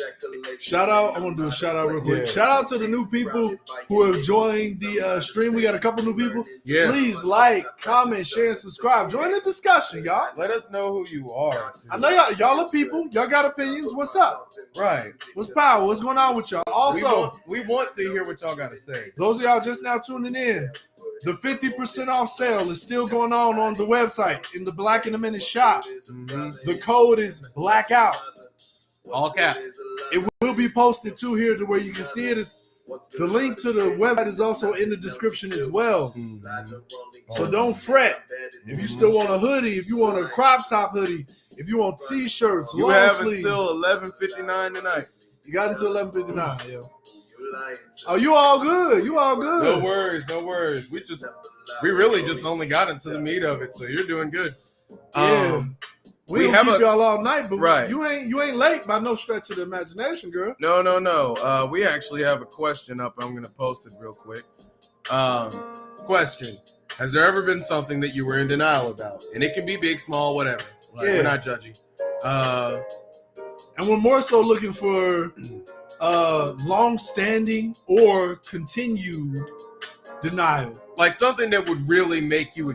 Shout out. I want to do a shout out real quick. Yeah. Shout out to the new people who have joined the stream. We got a couple new people. Yeah. Please like, comment, share, and subscribe. Join the discussion, y'all. Let us know who you are. I know y'all are people. Y'all got opinions. What's up? Right. What's power? What's going on with y'all? Also, we want to hear what y'all got to say. those of y'all just now tuning in, the 50% off sale is still going on the website in the Black in a Minute shop. Mm-hmm. The code is blackout. All caps. It will be posted too here to where you can see it. The link to the website is also in the description as well. Mm-hmm. So don't fret. If you still want a hoodie, if you want a crop top hoodie, if you want t-shirts, You long have sleeves, until 11:59 tonight. you got until 11:59. Yo. Oh, you all good. You all good. No worries. We really just only got into the meat of it, so you're doing good. Yeah. We have keep y'all all night, but right. you ain't late by no stretch of the imagination, girl. No. We actually have a question up. I'm gonna post it real quick. Question: has there ever been something that you were in denial about? And it can be big, small, whatever. Like, Yeah. We're not judging. And we're more so looking for long-standing or continued denial. Like something that would really make you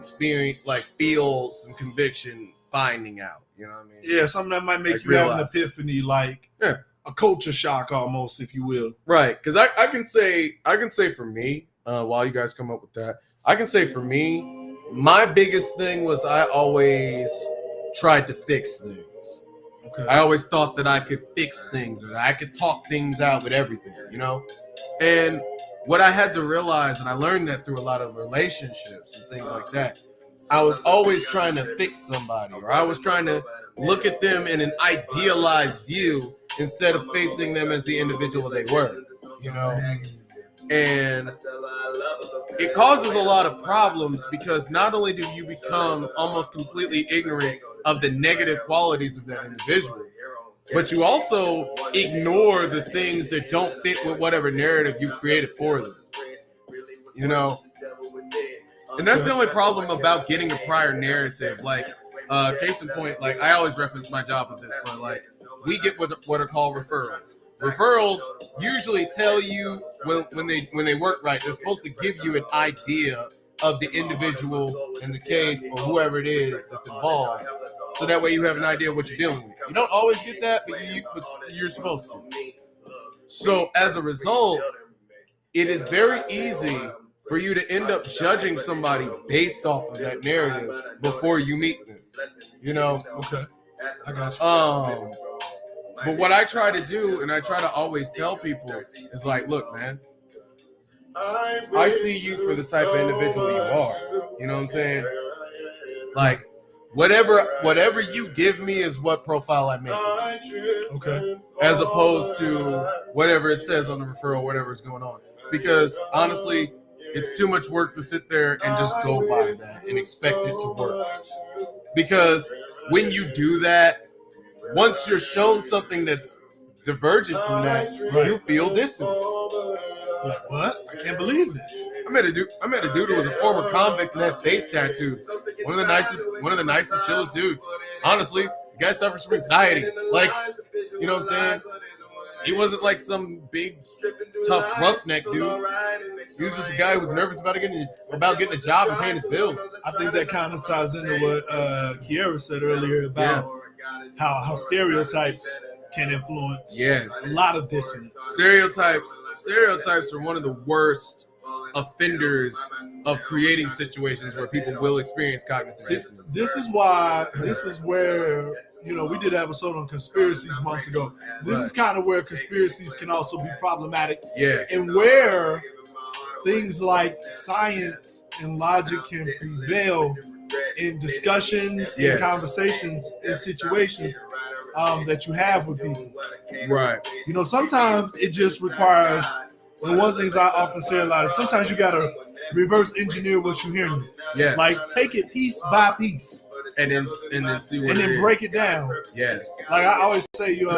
feel some conviction finding out. You know what I mean? Yeah, something that might make Like you have an realize. epiphany, like a culture shock almost, if you will. Right. Because I can say for me, while you guys come up with that, I can say for me, my biggest thing was I always tried to fix things. Okay. I always thought that I could fix things or that I could talk things out with everything, you know? And what I had to realize, and I learned that through a lot of relationships and things like that, I was always trying to fix somebody, or I was trying to look at them in an idealized view instead of facing them as the individual they were, you know? And it causes a lot of problems because not only do you become almost completely ignorant of the negative qualities of that individual, but you also ignore the things that don't fit with whatever narrative you created for them, you know? And that's the only problem about getting a prior narrative. Like, case in point, like I always reference my job with this, but like we get what are called referrals. Referrals usually tell you when they work right, they're supposed to give you an idea of the individual in the case or whoever it is that's involved. So that way you have an idea of what you're dealing with. You don't always get that, but you're supposed to. So as a result, it is very easy for you to end up judging somebody based off of that narrative before you meet them. You know? Okay. I got you. But what I try to do, and I try to always tell people, is like, look, man, I see you for the type of individual you are. You know what I'm saying? Like, whatever you give me is what profile I make. Okay. As opposed to whatever it says on the referral, whatever is going on. Because honestly, it's too much work to sit there and just go by that and expect it to work. Because when you do that, once you're shown something that's divergent from that, you feel dissonance. Like, what? I can't believe this. I met a dude who was a former convict and had face tattoos. One of the nicest, chillest dudes. Honestly, the guy suffers from anxiety. Like, you know what I'm saying? He wasn't like some big, tough roughneck dude. He was just a guy who was nervous about getting a job and paying his bills. I think that kind of ties into what Kiera said earlier about how stereotypes can influence a lot of dissonance. Stereotypes are one of the worst offenders of creating situations where people will experience cognitive dissonance. This is where, you know, we did an episode on conspiracies months ago. This is kind of where conspiracies can also be problematic. Yes. And where things like science and logic can prevail in discussions, in conversations, in situations. that you have with people. Right. You know, sometimes it just requires. And one of the things I often say a lot is sometimes you gotta reverse engineer what you're hearing. Yes. Like take it piece by piece, and then see what and it then is. break it down. Yes. Like I always say, you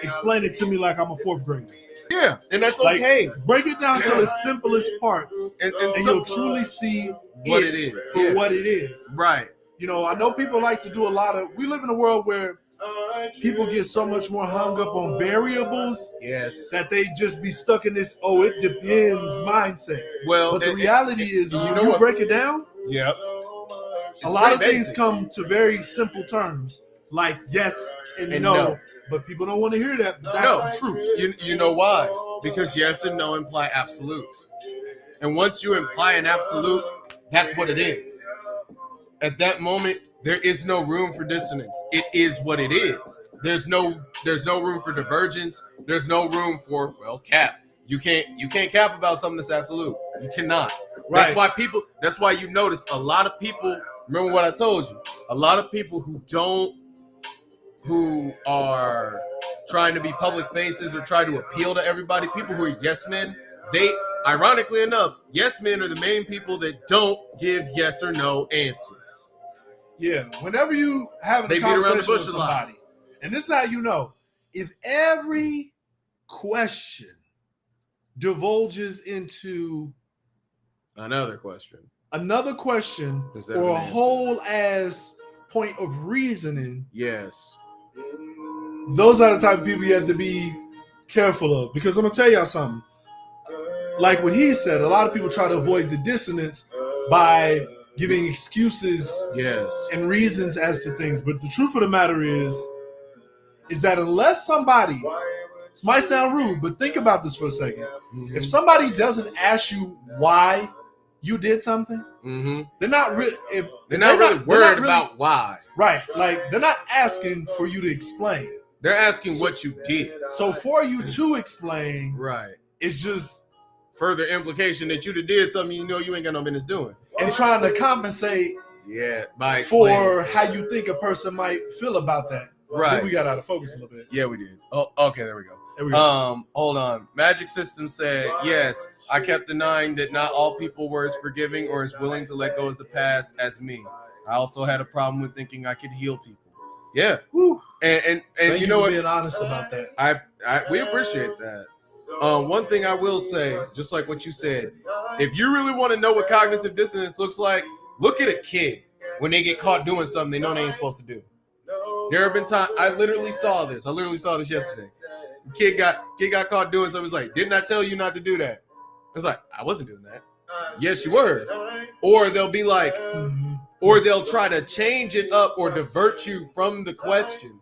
explain it to me like I'm a fourth grader. Yeah, and that's Like, okay. break it down to the simplest parts, And you'll truly see what it is for what it is. Right. You know, I know people like to do a lot of. We live in a world where people get so much more hung up on variables. Yes. That they just be stuck in this it depends mindset. Well, but the reality is, you when know you what? break it down, Yep. a lot of things come to very simple terms, like yes and no. But people don't want to hear that. But that's the truth. You know why? Because yes and no imply absolutes. And once you imply an absolute, that's what it is. At that moment, there is no room for dissonance. It is what it is. There's no room for divergence. There's no room for cap. You can't cap about something that's absolute. You cannot. Right. That's why you notice a lot of people, remember what I told you, a lot of people who are trying to be public faces or try to appeal to everybody, people who are yes men, they, ironically enough, yes men are the main people that don't give yes or no answers. Yeah, whenever you have a conversation with somebody, and this is how you know, if every question divulges into another question or a whole ass point of reasoning, yes, those are the type of people you have to be careful of. Because I'm gonna tell y'all something. Like what he said, a lot of people try to avoid the dissonance by giving excuses and reasons as to things. But the truth of the matter is that unless somebody, this might sound rude, but think about this for a second. Mm-hmm. If somebody doesn't ask you why you did something, they're not really worried about why. Right. Like they're not asking for you to explain. They're asking what you did. So for you to explain, right, it's just further implication that you did something you know you ain't got no business doing. And trying to compensate for how you think a person might feel about that. Right. I think we got out of focus a little bit. Yeah, we did. Oh, okay, there we go. Hold on. Magic System said, yes, I kept denying that not all people were as forgiving or as willing to let go of the past as me. I also had a problem with thinking I could heal people. Yeah. Whew. And Thank you know what? Being honest about that. We appreciate that. One thing I will say, just like what you said, if you really want to know what cognitive dissonance looks like, look at a kid when they get caught doing something they know they ain't supposed to do. There have been times I literally saw this yesterday. The kid got caught doing something. It's like, didn't I tell you not to do that? It's like, I wasn't doing that. Yes, you were. Or they'll be like, or they'll try to change it up or divert you from the question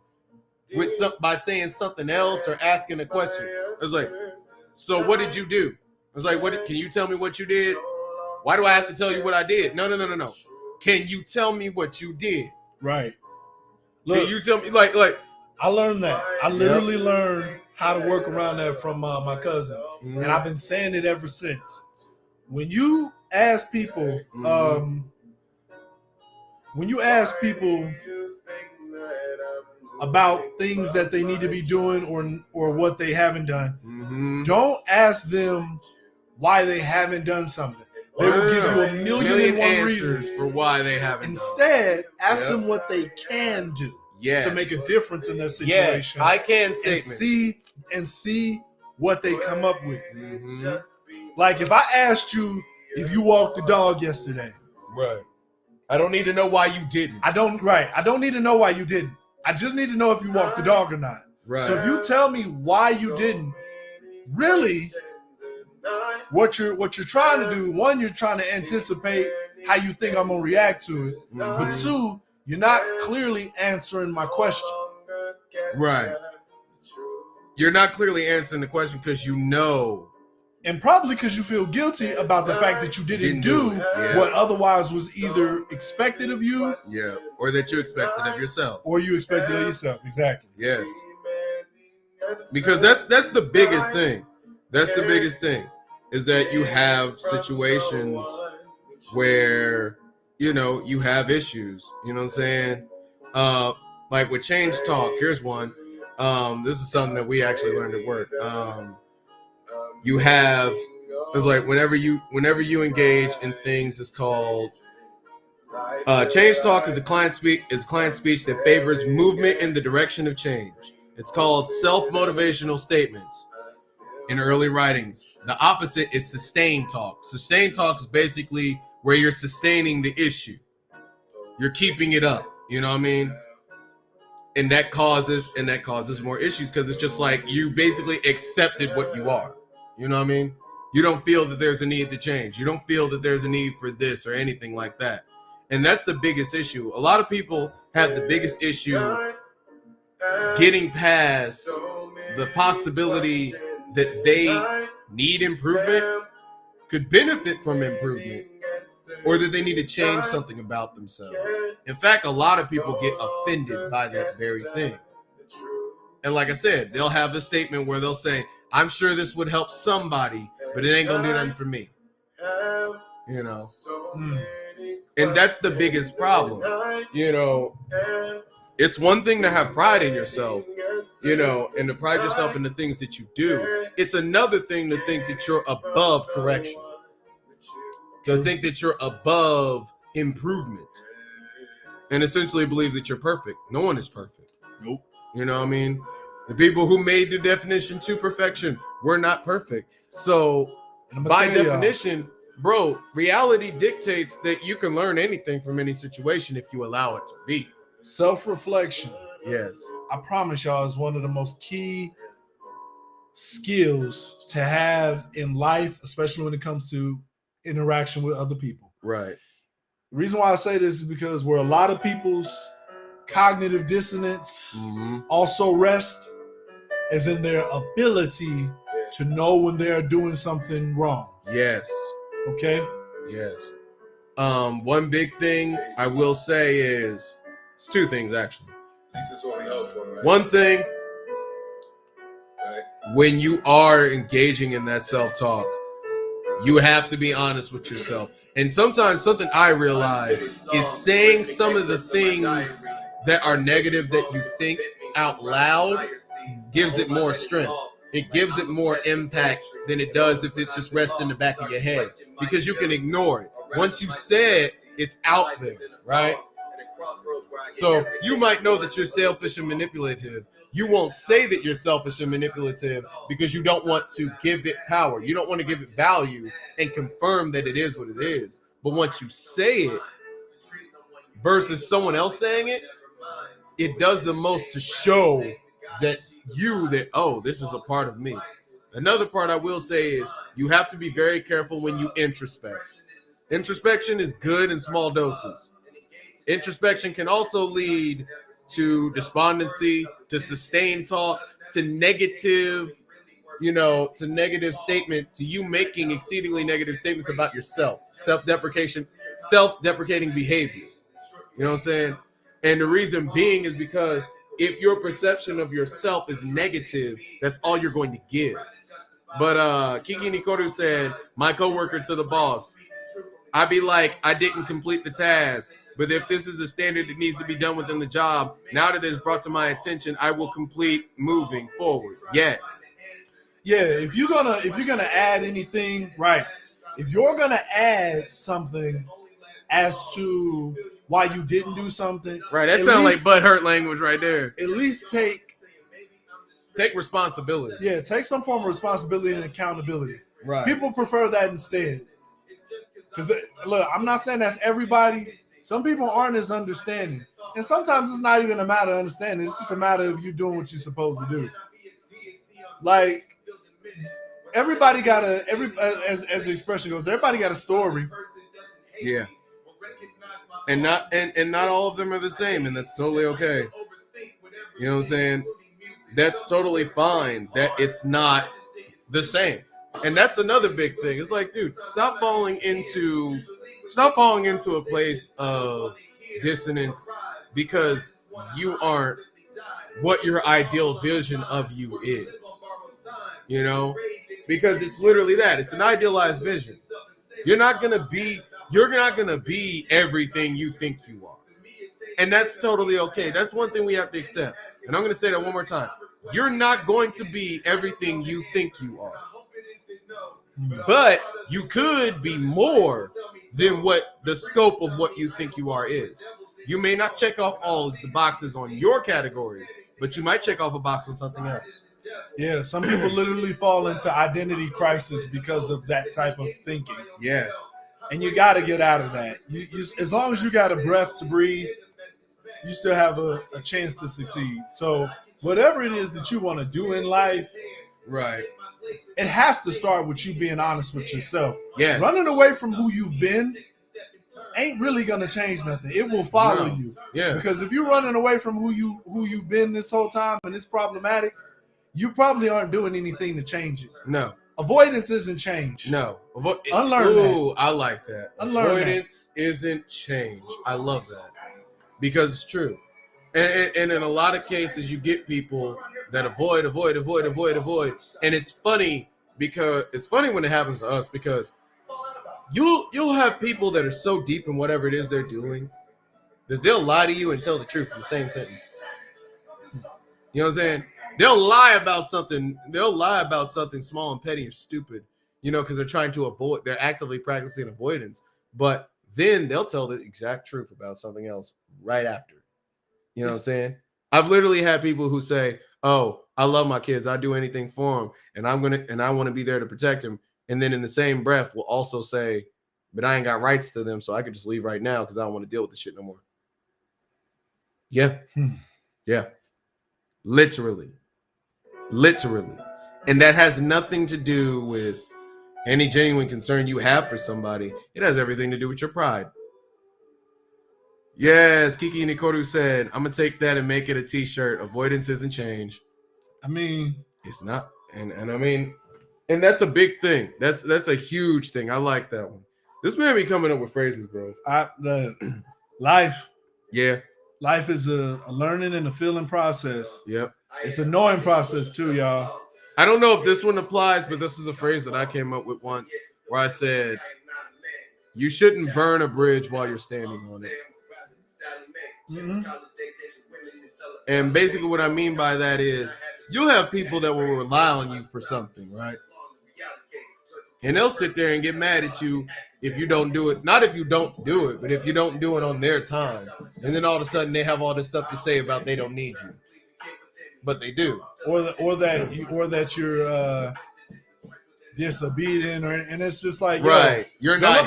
by saying something else or asking a question. It's like, so what did you do? I was like, can you tell me what you did? Why do I have to tell you what I did? No. Can you tell me what you did? Right. Look, can you tell me like I learned that. I literally learned how to work around that from my cousin. And I've been saying it ever since. When you ask people, about things that they need to be doing or what they haven't done, don't ask them why they haven't done something. They will give you a million and one reasons for why they haven't. Instead, ask them what they can do to make a difference in that situation. I can statements. And see what they come up with. Like if I asked you if you walked the dog yesterday, right? I don't need to know why you didn't. I don't need to know why you didn't. I just need to know if you walked the dog or not. Right. So if you tell me why you didn't, really, what you're trying to do, one, you're trying to anticipate how you think I'm gonna react to it. But two, you're not clearly answering my question. Right. You're not clearly answering the question because you know. And probably because you feel guilty about the fact that you didn't do what otherwise was either expected of you. Yeah. Or that you expected of yourself. Or you expected of yourself. Exactly. Yes. Because that's the biggest thing. That's the biggest thing. Is that you have situations where, you know, you have issues. You know what I'm saying? Like with Change Talk, here's one. This is something that we actually learned at work. You have, it's like whenever you engage in things, it's called Change Talk is a client speech that favors movement in the direction of change. It's called self-motivational statements in early writings. The opposite is sustained talk. Sustained talk is basically where you're sustaining the issue. You're keeping it up. You know what I mean? And that causes more issues because it's just like you basically accepted what you are. You know what I mean? You don't feel that there's a need to change. You don't feel that there's a need for this or anything like that. And that's the biggest issue. A lot of people have the biggest issue getting past the possibility that they need improvement, could benefit from improvement, or that they need to change something about themselves. In fact, a lot of people get offended by that very thing. And like I said, they'll have a statement where they'll say, I'm sure this would help somebody, but it ain't gonna do nothing for me. You know? And that's the biggest problem. You know, it's one thing to have pride in yourself, you know, and to pride yourself in the things that you do. It's another thing to think that you're above correction, to think that you're above improvement, and essentially believe that you're perfect. No one is perfect. Nope. You know what I mean? The people who made the definition to perfection were not perfect. So by definition, bro, reality dictates that you can learn anything from any situation if you allow it to be. Self-reflection. Yes. I promise y'all is one of the most key skills to have in life, especially when it comes to interaction with other people. Right. The reason why I say this is because where a lot of people's cognitive dissonance also rest is in their ability to know when they are doing something wrong. Yes. Okay? Yes. One big thing I will say is, it's two things actually. This is what we hope for, right? One thing, when you are engaging in that self-talk, you have to be honest with yourself. And sometimes something I realize is saying some of the things that are negative that you think out loud gives it more strength. It gives it more impact than it does if it just rests in the back of your head, because you can ignore it. Once you say it, it's out there, right? So you might know that you're selfish and manipulative. You won't say that you're selfish and manipulative because you don't want to give it power. You don't want to give it value and confirm that it is what it is. But once you say it versus someone else saying it, it does the most to show that oh, this is a part of me. Another part I will say is you have to be very careful when you introspect. Introspection is good in small doses. Introspection can also lead to despondency, to sustained talk, to negative, to negative statement, to you making exceedingly negative statements about yourself, self-deprecating behavior. You know what I'm saying? And the reason being is because if your perception of yourself is negative, that's all you're going to give. But Kiki Nikoru said, my coworker to the boss, I'd be like, I didn't complete the task, but if this is a standard that needs to be done within the job, now that it's brought to my attention, I will complete moving forward. Yes. Yeah, if you're gonna add anything, right? If you're gonna add something as to why you didn't do something, right? That sounds like butthurt language right there. At least take responsibility. Yeah, take some form of responsibility and accountability. Right. People prefer that instead. Because look, I'm not saying that's everybody. Some people aren't as understanding, and sometimes it's not even a matter of understanding. It's just a matter of you doing what you're supposed to do. Like everybody got as the expression goes, everybody got a story. Yeah. And not all of them are the same, and that's totally okay. You know what I'm saying? That's totally fine that it's not the same. And that's another big thing. It's like, dude, stop falling into a place of dissonance because you aren't what your ideal vision of you is. You know? Because it's literally that. It's an idealized vision. You're not gonna be everything you think you are. And that's totally okay. That's one thing we have to accept. And I'm going to say that one more time. You're not going to be everything you think you are. But you could be more than what the scope of what you think you are is. You may not check off all the boxes on your categories, but you might check off a box on something else. Yeah, some people literally fall into identity crisis because of that type of thinking. Yes. And you got to get out of that. You, as long as you got a breath to breathe, you still have a chance to succeed. So whatever it is that you want to do in life, right, it has to start with you being honest with yourself. Yes. Running away from who you've been ain't really gonna change nothing. It will follow you. Yeah. Because if you're running away from who you've been this whole time and it's problematic, you probably aren't doing anything to change it. No. Avoidance isn't change. No. Unlearn Ooh, that. I like that. Unlearn Avoidance isn't change. I love that. Because it's true. And in a lot of cases, you get people that avoid. And it's funny when it happens to us because you'll have people that are so deep in whatever it is they're doing that they'll lie to you and tell the truth in the same sentence. You know what I'm saying? They'll lie about something small and petty or stupid, because they're trying to avoid. They're actively practicing avoidance, but then they'll tell the exact truth about something else right after. You know what I'm saying? I've literally had people who say, "Oh, I love my kids. I do anything for them, and I want to be there to protect them." And then in the same breath, will also say, "But I ain't got rights to them, so I could just leave right now because I don't want to deal with this shit no more." Yeah, yeah, literally, and that has nothing to do with any genuine concern you have for somebody. It has everything to do with your pride. Yes, Kiki Nikoru said, "I'm gonna take that and make it a T-shirt. Avoidance isn't change." I mean, it's not, and I mean, and that's a big thing. That's a huge thing. I like that one. This man be coming up with phrases, bro. Life. Yeah, life is a learning and a feeling process. Yep, it's a knowing process too, y'all. I don't know if this one applies, but this is a phrase that I came up with once, where I said, "You shouldn't burn a bridge while you're standing on it." Mm-hmm. And basically what I mean by that is you'll have people that will rely on you for something, right? And they'll sit there and get mad at you if you don't do it. Not if you don't do it, but if you don't do it on their time. And then all of a sudden they have all this stuff to say about they don't need you. But they do. Or that you're disobedient, and it's just like, right, you're not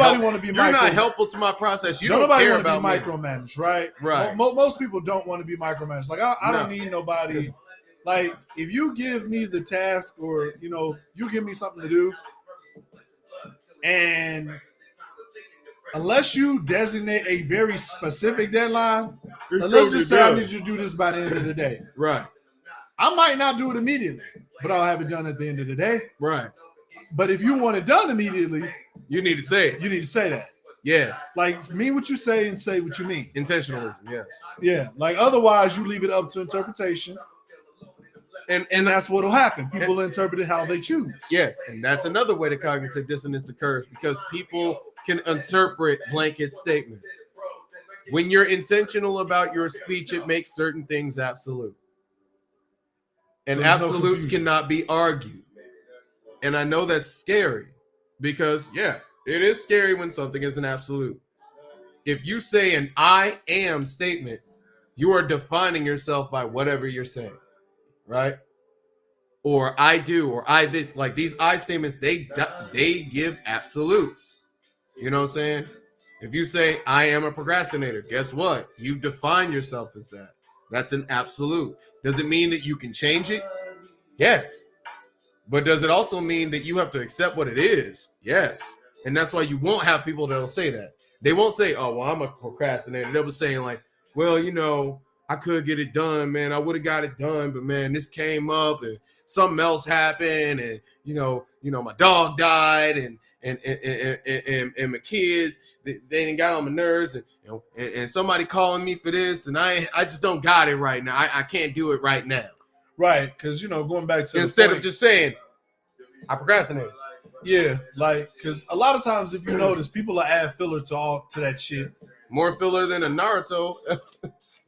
helpful to my process. You don't nobody care want to about be micromanaged, right? Right. Most people don't want to be micromanaged. Like I don't need nobody. Like if you give me the task, or you give me something to do, and unless you designate a very specific deadline, let's just say I need you to do this by the end of the day. Right. I might not do it immediately, but I'll have it done at the end of the day. Right. But if you want it done immediately, you need to say it. You need to say that. Yes. Like, mean what you say and say what you mean. Intentionalism, yes. Yeah. Like, otherwise, you leave it up to interpretation. And that's what will happen. People will interpret it how they choose. Yes. And that's another way that cognitive dissonance occurs, because people can interpret blanket statements. When you're intentional about your speech, it makes certain things absolute. And so absolutes cannot be argued. And I know that's scary because, yeah, it is scary when something is an absolute. If you say an I am statement, you are defining yourself by whatever you're saying, right? Or I do, or I this. Like these I statements, they give absolutes. You know what I'm saying? If you say I am a procrastinator, guess what? You define yourself as that. That's an absolute. Does it mean that you can change it? Yes. But does it also mean that you have to accept what it is? Yes. And that's why you won't have people that will say that. They won't say, "Oh, well, I'm a procrastinator." They'll be saying like, "Well, I could get it done, man. I would have got it done, but man, this came up and something else happened, and my dog died, and my kids, they ain't got on my nerves, and somebody calling me for this, and I just don't got it right now. I can't do it right now." Right, because going back to instead of just saying I procrastinate. Yeah, like because a lot of times if you notice, people will add filler to that shit. More filler than a Naruto.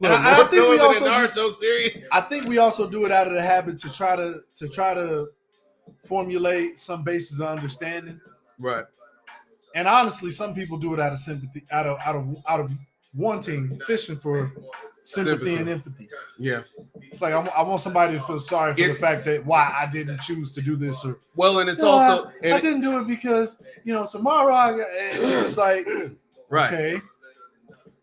And I think we also so serious. I think we also do it out of the habit to try to formulate some basis of understanding. Right. And honestly, some people do it out of sympathy, out of wanting, fishing for sympathy and empathy. Yeah. It's like I want somebody to feel sorry for the fact that why I didn't choose to do this, or and it's also I didn't do it because tomorrow it's just like right. Okay.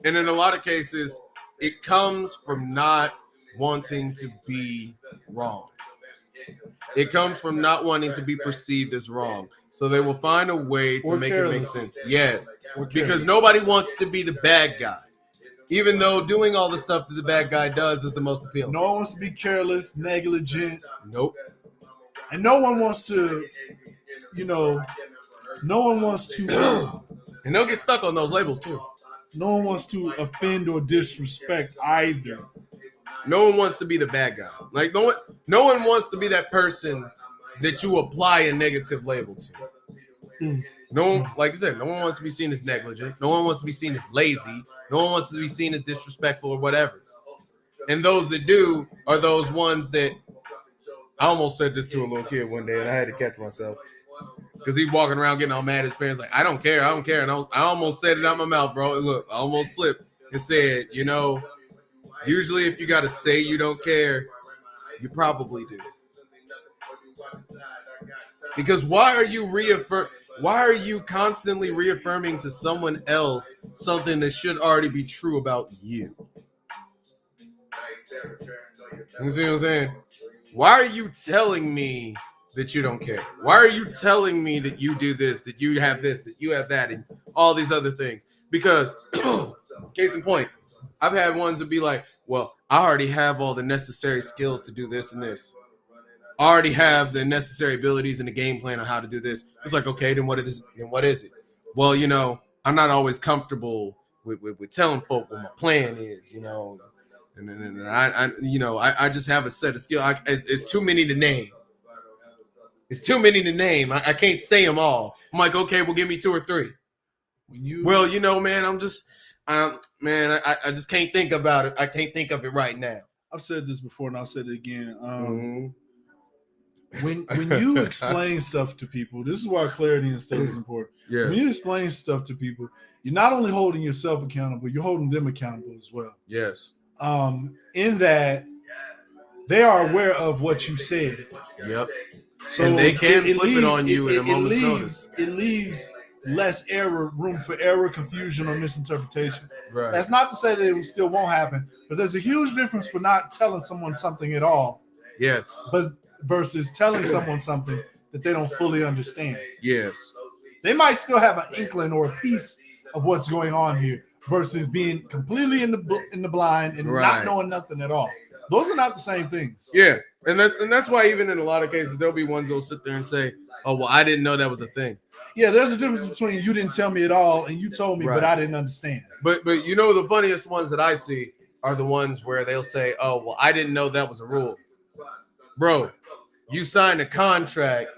And in a lot of cases, it comes from not wanting to be wrong. It comes from not wanting to be perceived as wrong. So they will find a way to make it make sense. Yes. Because nobody wants to be the bad guy. Even though doing all the stuff that the bad guy does is the most appealing. No one wants to be careless, negligent. Nope. And no one wants to, no one wants to. And they'll get stuck on those labels too. No one wants to offend or disrespect either. No one wants to be the bad guy. Like no one wants to be that person that you apply a negative label to. No one, like I said, no one wants to be seen as negligent. No one wants to be seen as lazy. No one wants to be seen as disrespectful or whatever. And those that do are those ones that I almost said this to a little kid one day, and I had to catch myself because he's walking around getting all mad at his parents, like, I don't care. And I almost said it out my mouth, bro. Look, I almost slipped and said, usually if you got to say you don't care, you probably do. Because why are you constantly reaffirming to someone else something that should already be true about you? You see what I'm saying? Why are you telling me that you don't care? Why are you telling me that you do this, that you have this, that you have that, and all these other things? Because, case in point, I've had ones that be like, well, I already have all the necessary skills to do this and this. I already have the necessary abilities and the game plan on how to do this. It's like, okay, then what is it? Well, I'm not always comfortable with telling folk what my plan is, And I just have a set of skills. It's too many to name. It's too many to name. I can't say them all. I'm like, okay, well, give me 2 or 3. Man, I just can't think about it. I can't think of it right now. I've said this before, and I'll say it again. When you explain stuff to people, this is why clarity and stuff is important. Yes. When you explain stuff to people, you're not only holding yourself accountable, you're holding them accountable as well. Yes. In that they are aware of what you said. Yep. So and they can flip it on you at a moment's notice. It leaves less room for error, confusion, or misinterpretation. Right. That's not to say that it still won't happen, but there's a huge difference for not telling someone something at all. Yes. But versus telling someone something that they don't fully understand. Yes. They might still have an inkling or a piece of what's going on here versus being completely in the blind and not knowing nothing at all. Those are not the same things. Yeah. And that's why even in a lot of cases, there'll be ones that'll sit there and say, oh, well, I didn't know that was a thing. Yeah, there's a difference between you didn't tell me at all and you told me, but I didn't understand. But the funniest ones that I see are the ones where they'll say, oh, well, I didn't know that was a rule. Bro, you signed a contract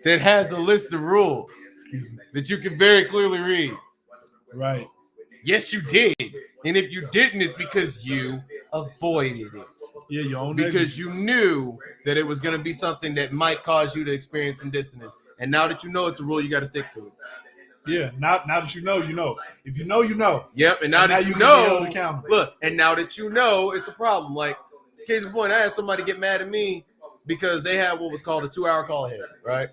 that has a list of rules that you can very clearly read. Right. Yes, you did. And if you didn't, it's because you avoided it. Yeah, your own because you knew that it was going to be something that might cause you to experience some dissonance. And now that you know it's a rule, you got to stick to it. Yeah, now that you know, you know. If you know, you know. Yep, and now that you know, look, and now that you know, it's a problem. Like, case in point, I had somebody get mad at me because they had what was called a 2-hour call ahead, right?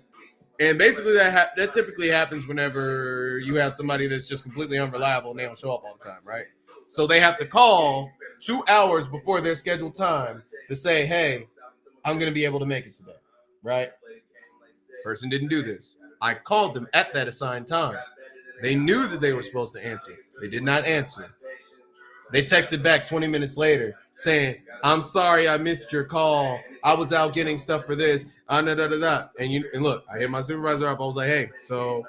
And basically that typically happens whenever you have somebody that's just completely unreliable and they don't show up all the time, right? So they have to call 2 hours before their scheduled time to say, hey, I'm going to be able to make it today, right? Person didn't do this. I called them at that assigned time. They knew that they were supposed to answer. They did not answer. They texted back 20 minutes later saying, I'm sorry I missed your call. I was out getting stuff for this. And look, I hit my supervisor up. I was like, hey, so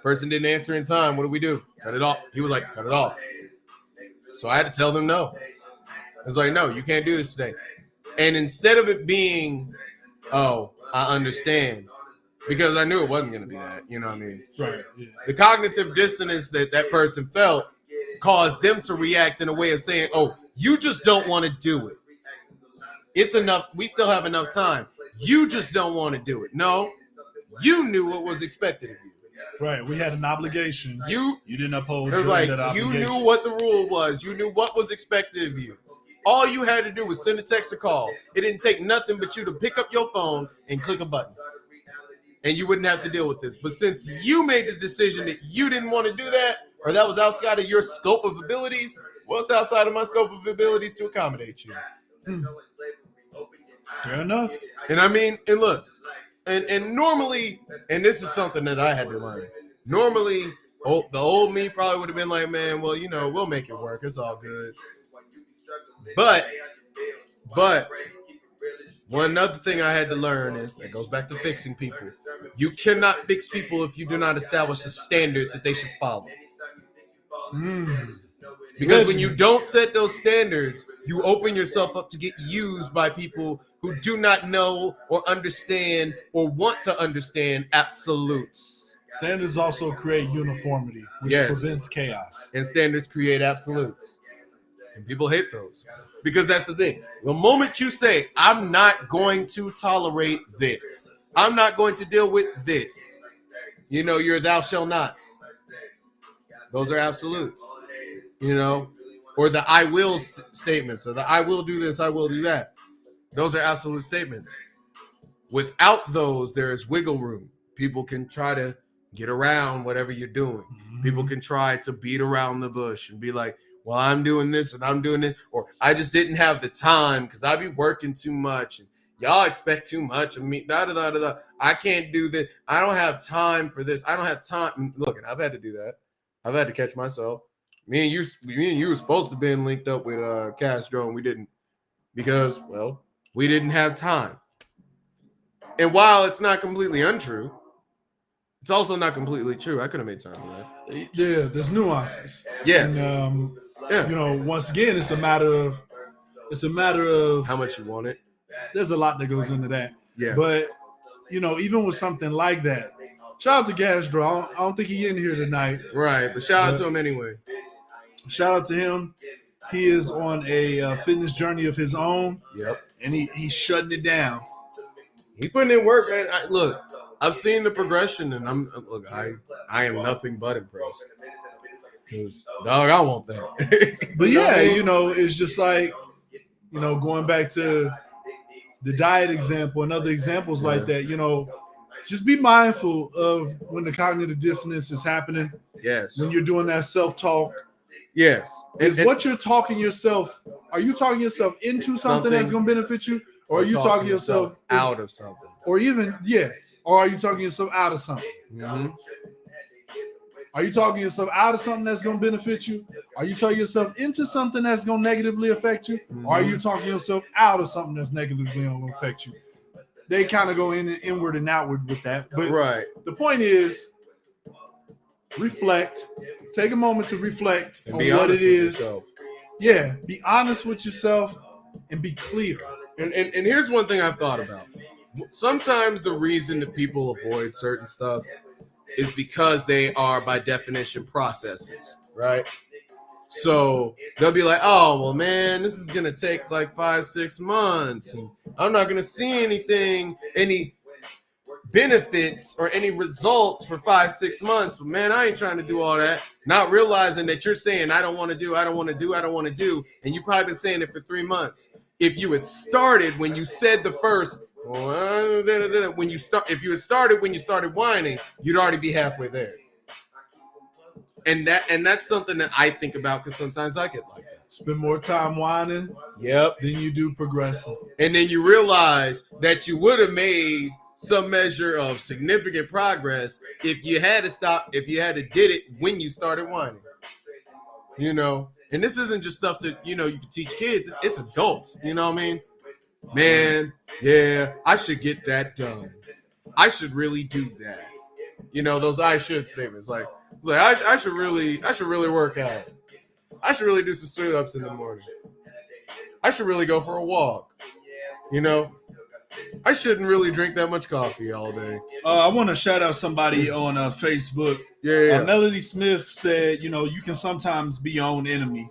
person didn't answer in time. What do we do? Cut it off. He was like, cut it off. So I had to tell them no. I was like, no, you can't do this today. And instead of it being, oh, I understand, because I knew it wasn't going to be that, you know what I mean? Right. Yeah. The cognitive dissonance that person felt caused them to react in a way of saying, oh, you just don't want to do it. It's enough. We still have enough time. You just don't want to do it. No, you knew what was expected of you. Right. We had an obligation. You didn't uphold it was like, that obligation. You knew what the rule was. You knew what was expected of you. All you had to do was send a text or call. It didn't take nothing but you to pick up your phone and click a button. And you wouldn't have to deal with this. But since you made the decision that you didn't want to do that, or that was outside of your scope of abilities, well, it's outside of my scope of abilities to accommodate you. Fair enough. And I mean, and look, and normally, and this is something that I had to learn. Normally, the old me probably would have been like, man, well, we'll make it work. It's all good. But one other thing I had to learn is, that goes back to fixing people. You cannot fix people if you do not establish a standard that they should follow. Because when you don't set those standards, you open yourself up to get used by people who do not know or understand or want to understand absolutes. Standards also create uniformity, which prevents chaos. And standards create absolutes. And people hate those. Because that's the thing. The moment you say, I'm not going to tolerate this, I'm not going to deal with this, your thou shall nots. Those are absolutes. Or the I will statements, or the I will do this, I will do that. Those are absolute statements. Without those, there is wiggle room. People can try to get around whatever you're doing. Mm-hmm. People can try to beat around the bush and be like, well, I'm doing this and I'm doing it, or I just didn't have the time because I be working too much and y'all expect too much of me. I can't do this. I don't have time for this. I don't have time. Look, I've had to do that. I've had to catch myself. Me and you were supposed to have been linked up with Castro, and we didn't because, well, we didn't have time. And while it's not completely untrue, it's also not completely true. I could have made time for that. Yeah, there's nuances. Yes. And, once again, it's a matter of how much you want it. There's a lot that goes into that. Yeah. But, even with something like that, shout out to Castro. I don't think he's in here tonight. Right, but shout out to him anyway. Shout out to him. He is on a fitness journey of his own. Yep. And he's shutting it down. He putting in work, man. Look, I've seen the progression, and I am nothing but impressed. Because, dog, I want that. But yeah, it's just like, going back to the diet example and other examples like that, just be mindful of when the cognitive dissonance is happening. Yes. When you're doing that self-talk. Yes. And what you're talking yourself, are you talking yourself into something that's going to benefit you? Or are you talking yourself out of something? Or even, or are you talking yourself out of something? Mm-hmm. Are you talking yourself out of something that's going to benefit you? Are you talking yourself into something that's going to negatively affect you? Mm-hmm. Or are you talking yourself out of something that's negatively going to affect you? They kind of go inward and outward with that. But right. The point is, reflect. Take a moment to reflect and on be what honest it is. With yourself. Yeah, be honest with yourself and be clear. And here's one thing I've thought about. Sometimes the reason that people avoid certain stuff is because they are, by definition, processes, right? So they'll be like, oh, well, man, this is going to take like 5-6 months. And I'm not going to see any benefits or any results for 5-6 months. But, man, I ain't trying to do all that. Not realizing that you're saying, I don't want to do. And you've probably been saying it for 3 months. If you had started when you said the first, if you had started when you started whining, you'd already be halfway there. And that's something that I think about because sometimes I get like that. Spend more time whining, than you do progressing. And then you realize that you would have made some measure of significant progress if you had to did it when you started whining. And this isn't just stuff that, you can teach kids. It's adults. You know what I mean? Man, yeah, I should get that done. I should really do that. Those I should statements. Like I should really work out. I should really do some sit-ups in the morning. I should really go for a walk. I shouldn't really drink that much coffee all day. I want to shout out somebody on Facebook. Yeah. Melody Smith said, you can sometimes be your own enemy.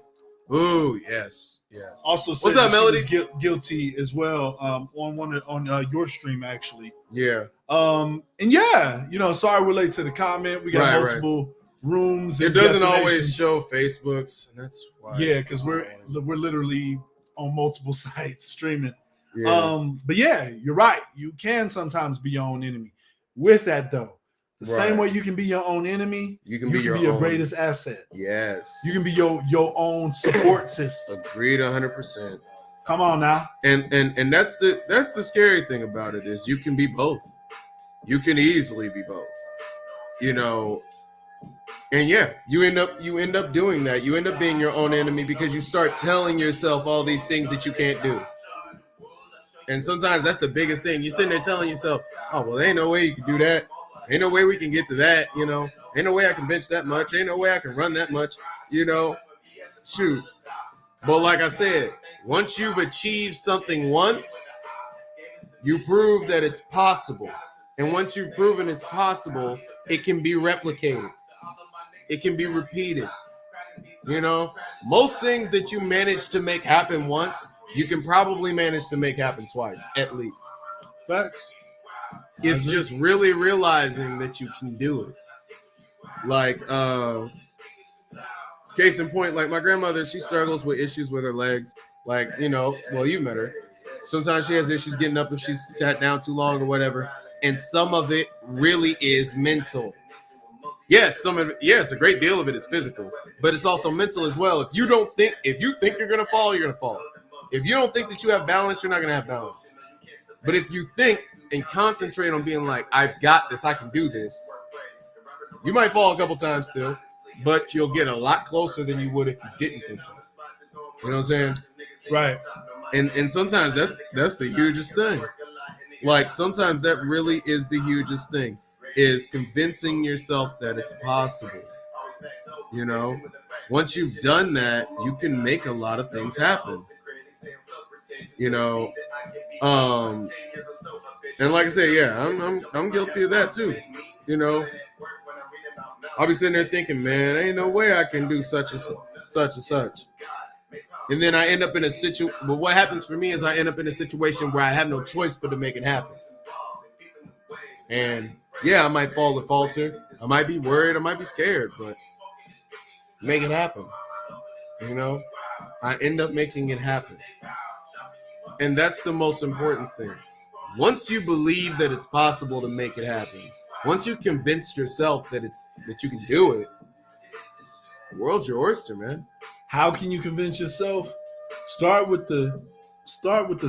Ooh, yes. Also said What's up, Melody? she was guilty as well on your stream, actually. Yeah. And yeah, sorry we're late to the comment. We got multiple rooms. It doesn't always show Facebook's, and that's why. Yeah, because we're literally on multiple sites streaming. Yeah. But yeah, you're right. You can sometimes be your own enemy. With that though, the same way you can be your own enemy, you can be your greatest asset. Yes. You can be your own support system. Agreed 100%. Come on now. And that's the scary thing about it is you can be both. You can easily be both. And yeah, you end up doing that. You end up being your own enemy because you start telling yourself all these things that you can't do. And sometimes that's the biggest thing. You're sitting there telling yourself, oh, well, ain't no way you can do that. Ain't no way we can get to that, Ain't no way I can bench that much. Ain't no way I can run that much, Shoot. But like I said, once you've achieved something once, you prove that it's possible. And once you've proven it's possible, it can be replicated. It can be repeated. Most things that you manage to make happen once, you can probably manage to make happen twice, at least. Facts. It's just really realizing that you can do it. Like, case in point, like my grandmother, she struggles with issues with her legs. Like, well, you met her. Sometimes she has issues getting up if she's sat down too long or whatever. And some of it really is mental. Yes, a great deal of it is physical, but it's also mental as well. If you think you're going to fall, you're going to fall. If you don't think that you have balance, you're not going to have balance. But if you think and concentrate on being like, I've got this, I can do this, you might fall a couple times still, but you'll get a lot closer than you would if you didn't think that. You know what I'm saying? Right. And sometimes that's the hugest thing. Like sometimes that really is the hugest thing, is convincing yourself that it's possible. Once you've done that, you can make a lot of things happen. And like I said, yeah, I'm guilty of that too. I'll be sitting there thinking, man, ain't no way I can do such and such. And then I end up in a situation. But what happens for me is I end up in a situation where I have no choice but to make it happen. And yeah, I might fall or falter. I might be worried. I might be scared, but make it happen. I end up making it happen. And that's the most important thing. Once you believe that it's possible to make it happen, once you convince yourself that you can do it, the world's your oyster, man. How can you convince yourself? Start with the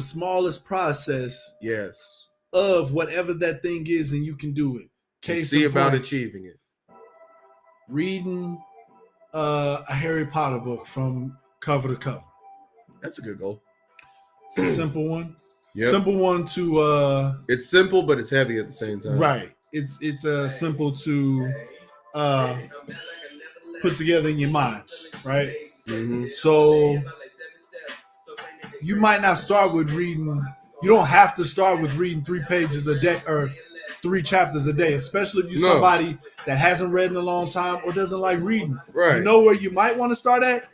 smallest process. Yes. Of whatever that thing is, and you can do it. See about achieving it. Reading a Harry Potter book from cover to cover. That's a good goal. It's a simple one. Yep. Simple one to it's simple, but it's heavy at the same time. Right. It's simple to put together in your mind, right? Mm-hmm. So you might not start with reading. You don't have to start with reading 3 pages a day or 3 chapters a day, especially if you're somebody that hasn't read in a long time or doesn't like reading. Right. You know where you might want to start at?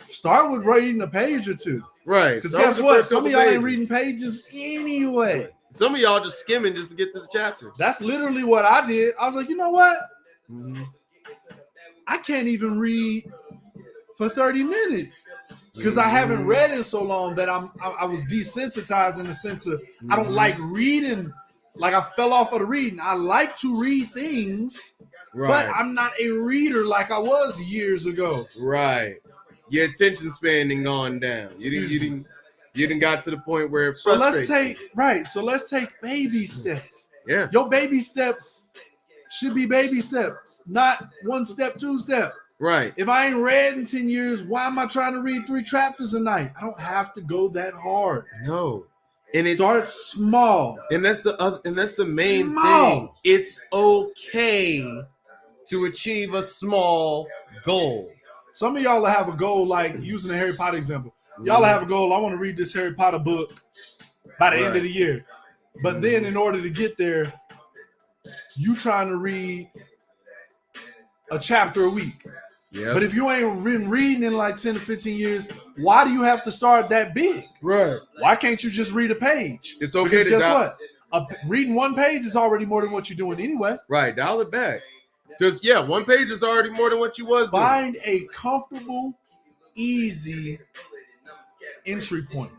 Start with reading a page or 2. Right. Because guess what? Some of y'all ain't reading pages anyway. Right. Some of y'all just skimming just to get to the chapter. That's literally what I did. I was like, you know what? Mm-hmm. I can't even read for 30 minutes because I haven't read in so long that I was desensitized in the sense of I don't like reading. Like I fell off of the reading. I like to read things, but I'm not a reader like I was years ago. Right. Your attention span ain't gone down. You didn't got to the point where it frustrates So let's take baby steps. Yeah. Your baby steps should be baby steps, not 1 step, 2 step. Right. If I ain't read in 10 years, why am I trying to read 3 chapters a night? I don't have to go that hard. No. And start small. And that's the main thing. It's okay to achieve a small goal. Some of y'all have a goal, like using the Harry Potter example. Y'all have a goal. I want to read this Harry Potter book by the end of the year. But then in order to get there, you trying to read a chapter a week. Yeah. But if you ain't been reading in like 10 to 15 years, why do you have to start that big? Right. Why can't you just read a page? It's okay because to guess what? Reading one page is already more than what you're doing anyway. Right. Dial it back. Because, yeah, one page is already more than what you was doing. Find a comfortable, easy entry point.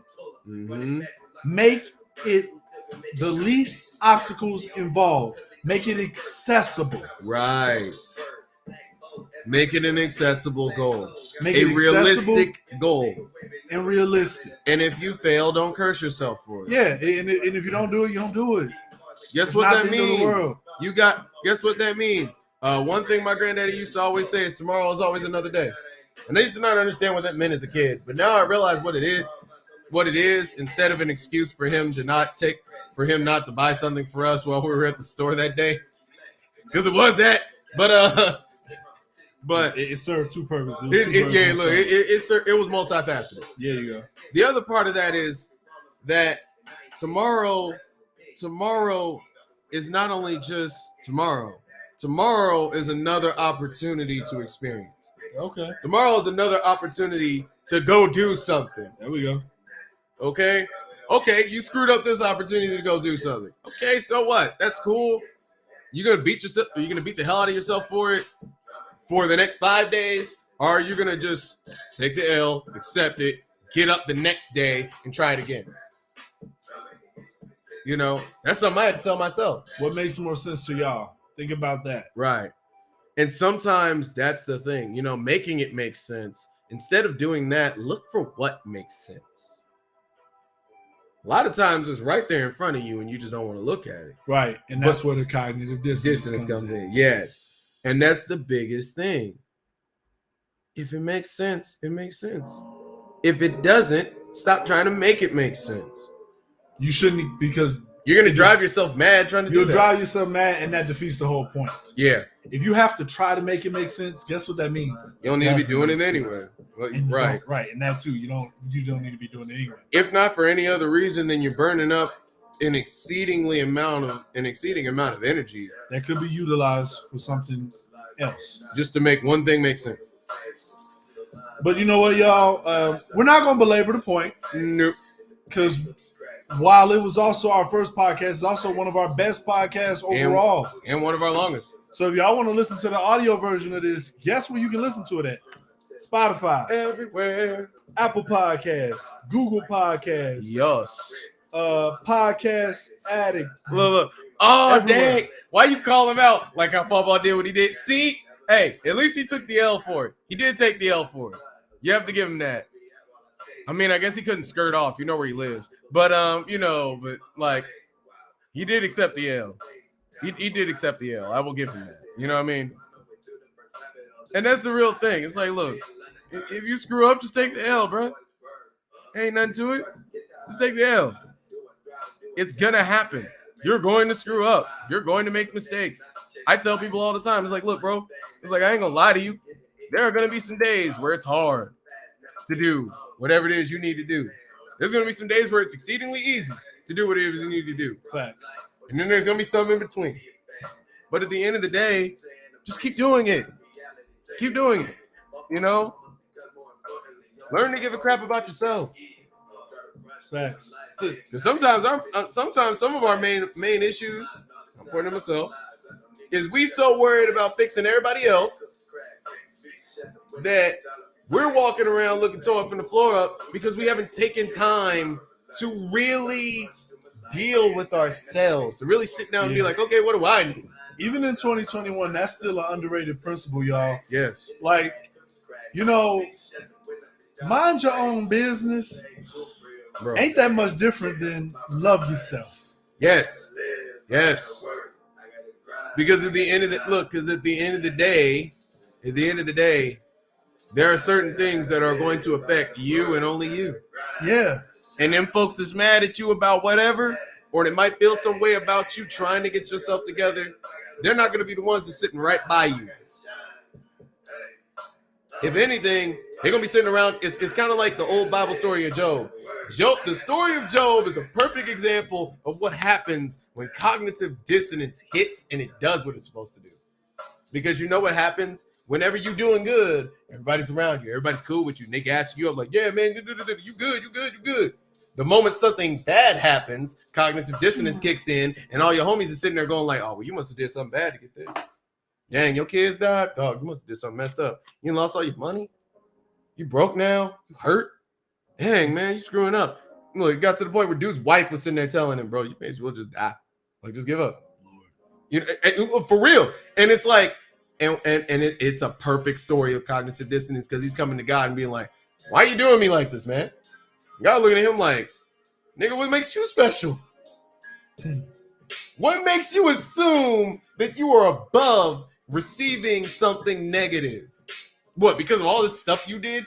Mm-hmm. Make it the least obstacles involved. Make it accessible. Right. Make it an accessible goal. Make a it realistic goal. And realistic. And if you fail, don't curse yourself for it. Yeah, and if you don't do it, you don't do it. Guess It's what not that the end of the means? world. Guess what that means? One thing my granddaddy used to always say is tomorrow is always another day. And I used to not understand what that meant as a kid. But now I realize what it is, instead of an excuse for him not to buy something for us while we were at the store that day. Because it was that. But it served two purposes. It was multifaceted. Yeah, you go. The other part of that is that tomorrow is not only just tomorrow. Tomorrow is another opportunity to experience. Okay. Tomorrow is another opportunity to go do something. There we go. Okay, you screwed up this opportunity to go do something. Okay, so what? That's cool. You're gonna beat yourself. Are you gonna beat the hell out of yourself for it for the next 5 days? Or are you gonna just take the L, accept it, get up the next day, and try it again? You know, that's something I had to tell myself. What makes more sense to y'all? Think about that. Right. And sometimes that's the thing, you know, making it make sense. Instead of doing that, look for what makes sense. A lot of times it's right there in front of you and you just don't want to look at it. Right. And that's where the cognitive dissonance comes in. Yes. And that's the biggest thing. If it makes sense, it makes sense. If it doesn't, stop trying to make it make sense. You shouldn't, because you're going to drive yourself mad trying to do that. You'll drive yourself mad, and that defeats the whole point. Yeah. If you have to try to make it make sense, guess what that means? You don't need to be doing it anyway. Right. Right. And that too, you don't need to be doing it anyway. If not for any other reason, then you're burning up an exceeding amount of energy that could be utilized for something else, just to make one thing make sense. But you know what, y'all? We're not going to belabor the point. Nope. Because while it was also our first podcast, it's also one of our best podcasts overall. And one of our longest. So if y'all want to listen to the audio version of this, guess where you can listen to it at? Spotify. Everywhere. Apple Podcasts. Google Podcasts. Yes. Podcast Addict. Look. Oh, dang. Why you call him out like how Papa did what he did? See? Hey, at least he took the L for it. He did take the L for it. You have to give him that. I mean, I guess he couldn't skirt off. You know where he lives. But, he did accept the L. He did accept the L. I will give him that. You know what I mean? And that's the real thing. It's like, look, if you screw up, just take the L, bro. Ain't nothing to it. Just take the L. It's going to happen. You're going to screw up. You're going to make mistakes. I tell people all the time, it's like, look, bro, it's like, I ain't going to lie to you. There are going to be some days where it's hard to do whatever it is you need to do. There's going to be some days where it's exceedingly easy to do what it is you need to do. Facts. And then there's going to be some in between. But at the end of the day, just keep doing it. Keep doing it. You know? Learn to give a crap about yourself. Facts. Because sometimes some of our main issues, I'm pointing to myself, is we so worried about fixing everybody else that we're walking around looking tore from the floor up because we haven't taken time to really deal with ourselves, to really sit down and be like, okay, what do I need? Even in 2021, that's still an underrated principle, y'all. Yes. Like, you know, mind your own business. Bro. Ain't that much different than love yourself. Yes. Yes. Because at the end of the day, there are certain things that are going to affect you and only you. Yeah. And them folks that's mad at you about whatever, or they might feel some way about you trying to get yourself together, they're not going to be the ones that's sitting right by you. If anything, They're gonna be sitting around. It's kind of like the old Bible story of Job. The story of Job is a perfect example of what happens when cognitive dissonance hits and it does what it's supposed to do. Because you know what happens? Whenever you're doing good, everybody's around you. Everybody's cool with you. And they gas you up like, yeah, man, you good. The moment something bad happens, cognitive dissonance kicks in, and all your homies are sitting there going like, oh, well, you must have did something bad to get this. Dang, your kids died? Dog, you must have did something messed up. You lost all your money? You broke now? You hurt? Dang, man, you screwing up. Look, it got to the point where dude's wife was sitting there telling him, bro, you may as well just die. Like, just give up. You know, for real. And it's like, it's a perfect story of cognitive dissonance because he's coming to God and being like, why are you doing me like this, man? God looking at him like, nigga, what makes you special? What makes you assume that you are above receiving something negative? What, because of all this stuff you did?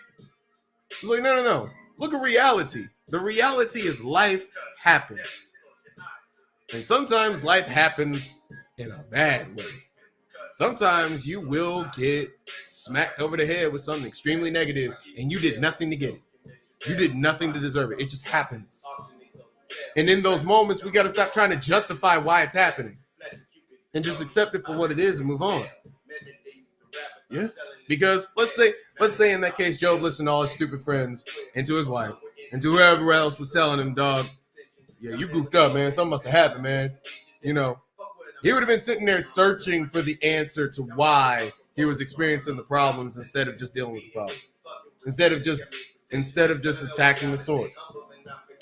It's like, no. Look at reality. The reality is life happens. And sometimes life happens in a bad way. Sometimes you will get smacked over the head with something extremely negative and you did nothing to get it. You did nothing to deserve it. It just happens. And in those moments, we got to stop trying to justify why it's happening and just accept it for what it is and move on. Yeah. Because let's say in that case, Job listened to all his stupid friends and to his wife and to whoever else was telling him, dog, yeah, you goofed up, man. Something must have happened, man. You know, he would have been sitting there searching for the answer to why he was experiencing the problems instead of just dealing with the problem. Instead of just attacking the source.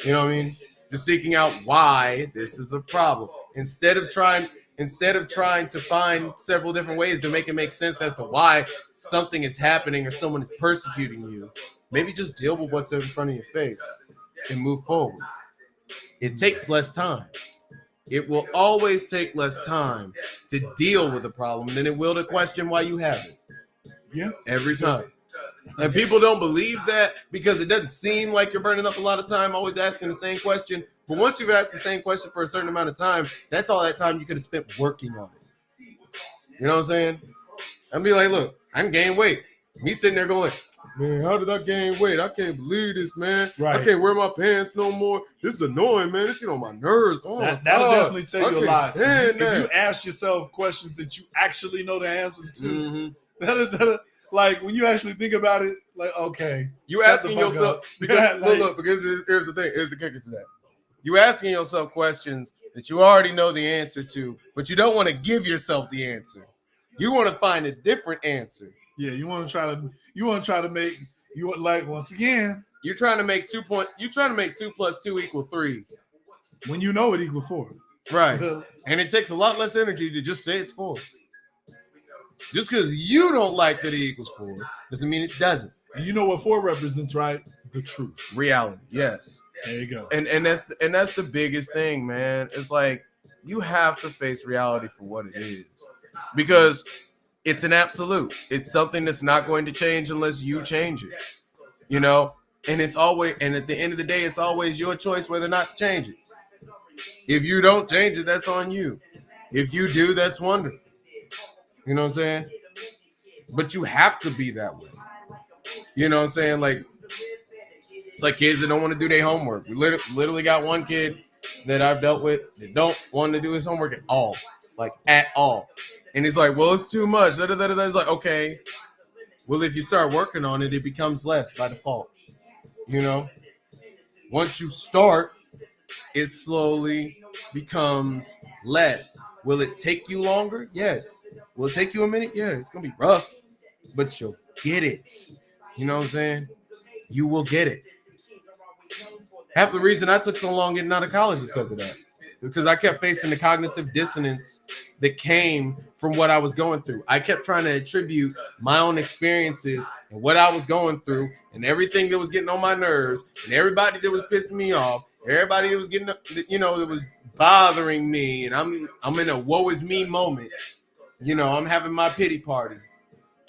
You know what I mean? Just seeking out why this is a problem. Instead of trying to find several different ways to make it make sense as to why something is happening or someone is persecuting you, maybe just deal with what's in front of your face and move forward. It takes less time. It will always take less time to deal with a problem than it will to question why you have it. Yeah. Every time. And people don't believe that because it doesn't seem like you're burning up a lot of time always asking the same question. But once you've asked the same question for a certain amount of time, that's all that time you could have spent working on it. You know what I'm saying? I'd be like, look, I can gain weight. Me sitting there going, man, how did I gain weight? I can't believe this, man. Right. I can't wear my pants no more. This is annoying, man. This shit on my nerves. Oh, that'll definitely tell you a lot. If that. you ask yourself questions that you actually know the answers to, like when you actually think about it, like, okay. You asking yourself, because, look, because here's the thing. Here's the kicker to that. You asking yourself questions that you already know the answer to, but you don't want to give yourself the answer. You want to find a different answer. Yeah, you want to try to make once again. You're trying to make 2 plus 2 equal 3. When you know it equals 4. Right. And it takes a lot less energy to just say it's 4. Just because you don't like that it equals 4 doesn't mean it doesn't. And you know what 4 represents, right? The truth. Reality. Yes. There you go. And that's the biggest thing, man. It's like you have to face reality for what it is. Because it's an absolute. It's something that's not going to change unless you change it. You know? And at the end of the day, it's always your choice whether or not to change it. If you don't change it, that's on you. If you do, that's wonderful. You know what I'm saying? But you have to be that way. You know what I'm saying? Like, it's like kids that don't want to do their homework. We literally got one kid that I've dealt with that don't want to do his homework at all. Like, at all. And he's like, well, it's too much. It's like, okay. Well, if you start working on it, it becomes less by default. You know? Once you start, it slowly becomes less. Will it take you longer? Yes. Will it take you a minute? Yeah, it's going to be rough, but you'll get it. You know what I'm saying? You will get it. Half the reason I took so long getting out of college is because of that. Because I kept facing the cognitive dissonance that came from what I was going through. I kept trying to attribute my own experiences and what I was going through and everything that was getting on my nerves and everybody that was pissing me off, everybody that was getting, that was bothering me, and I'm in a woe is me moment. You know, I'm having my pity party.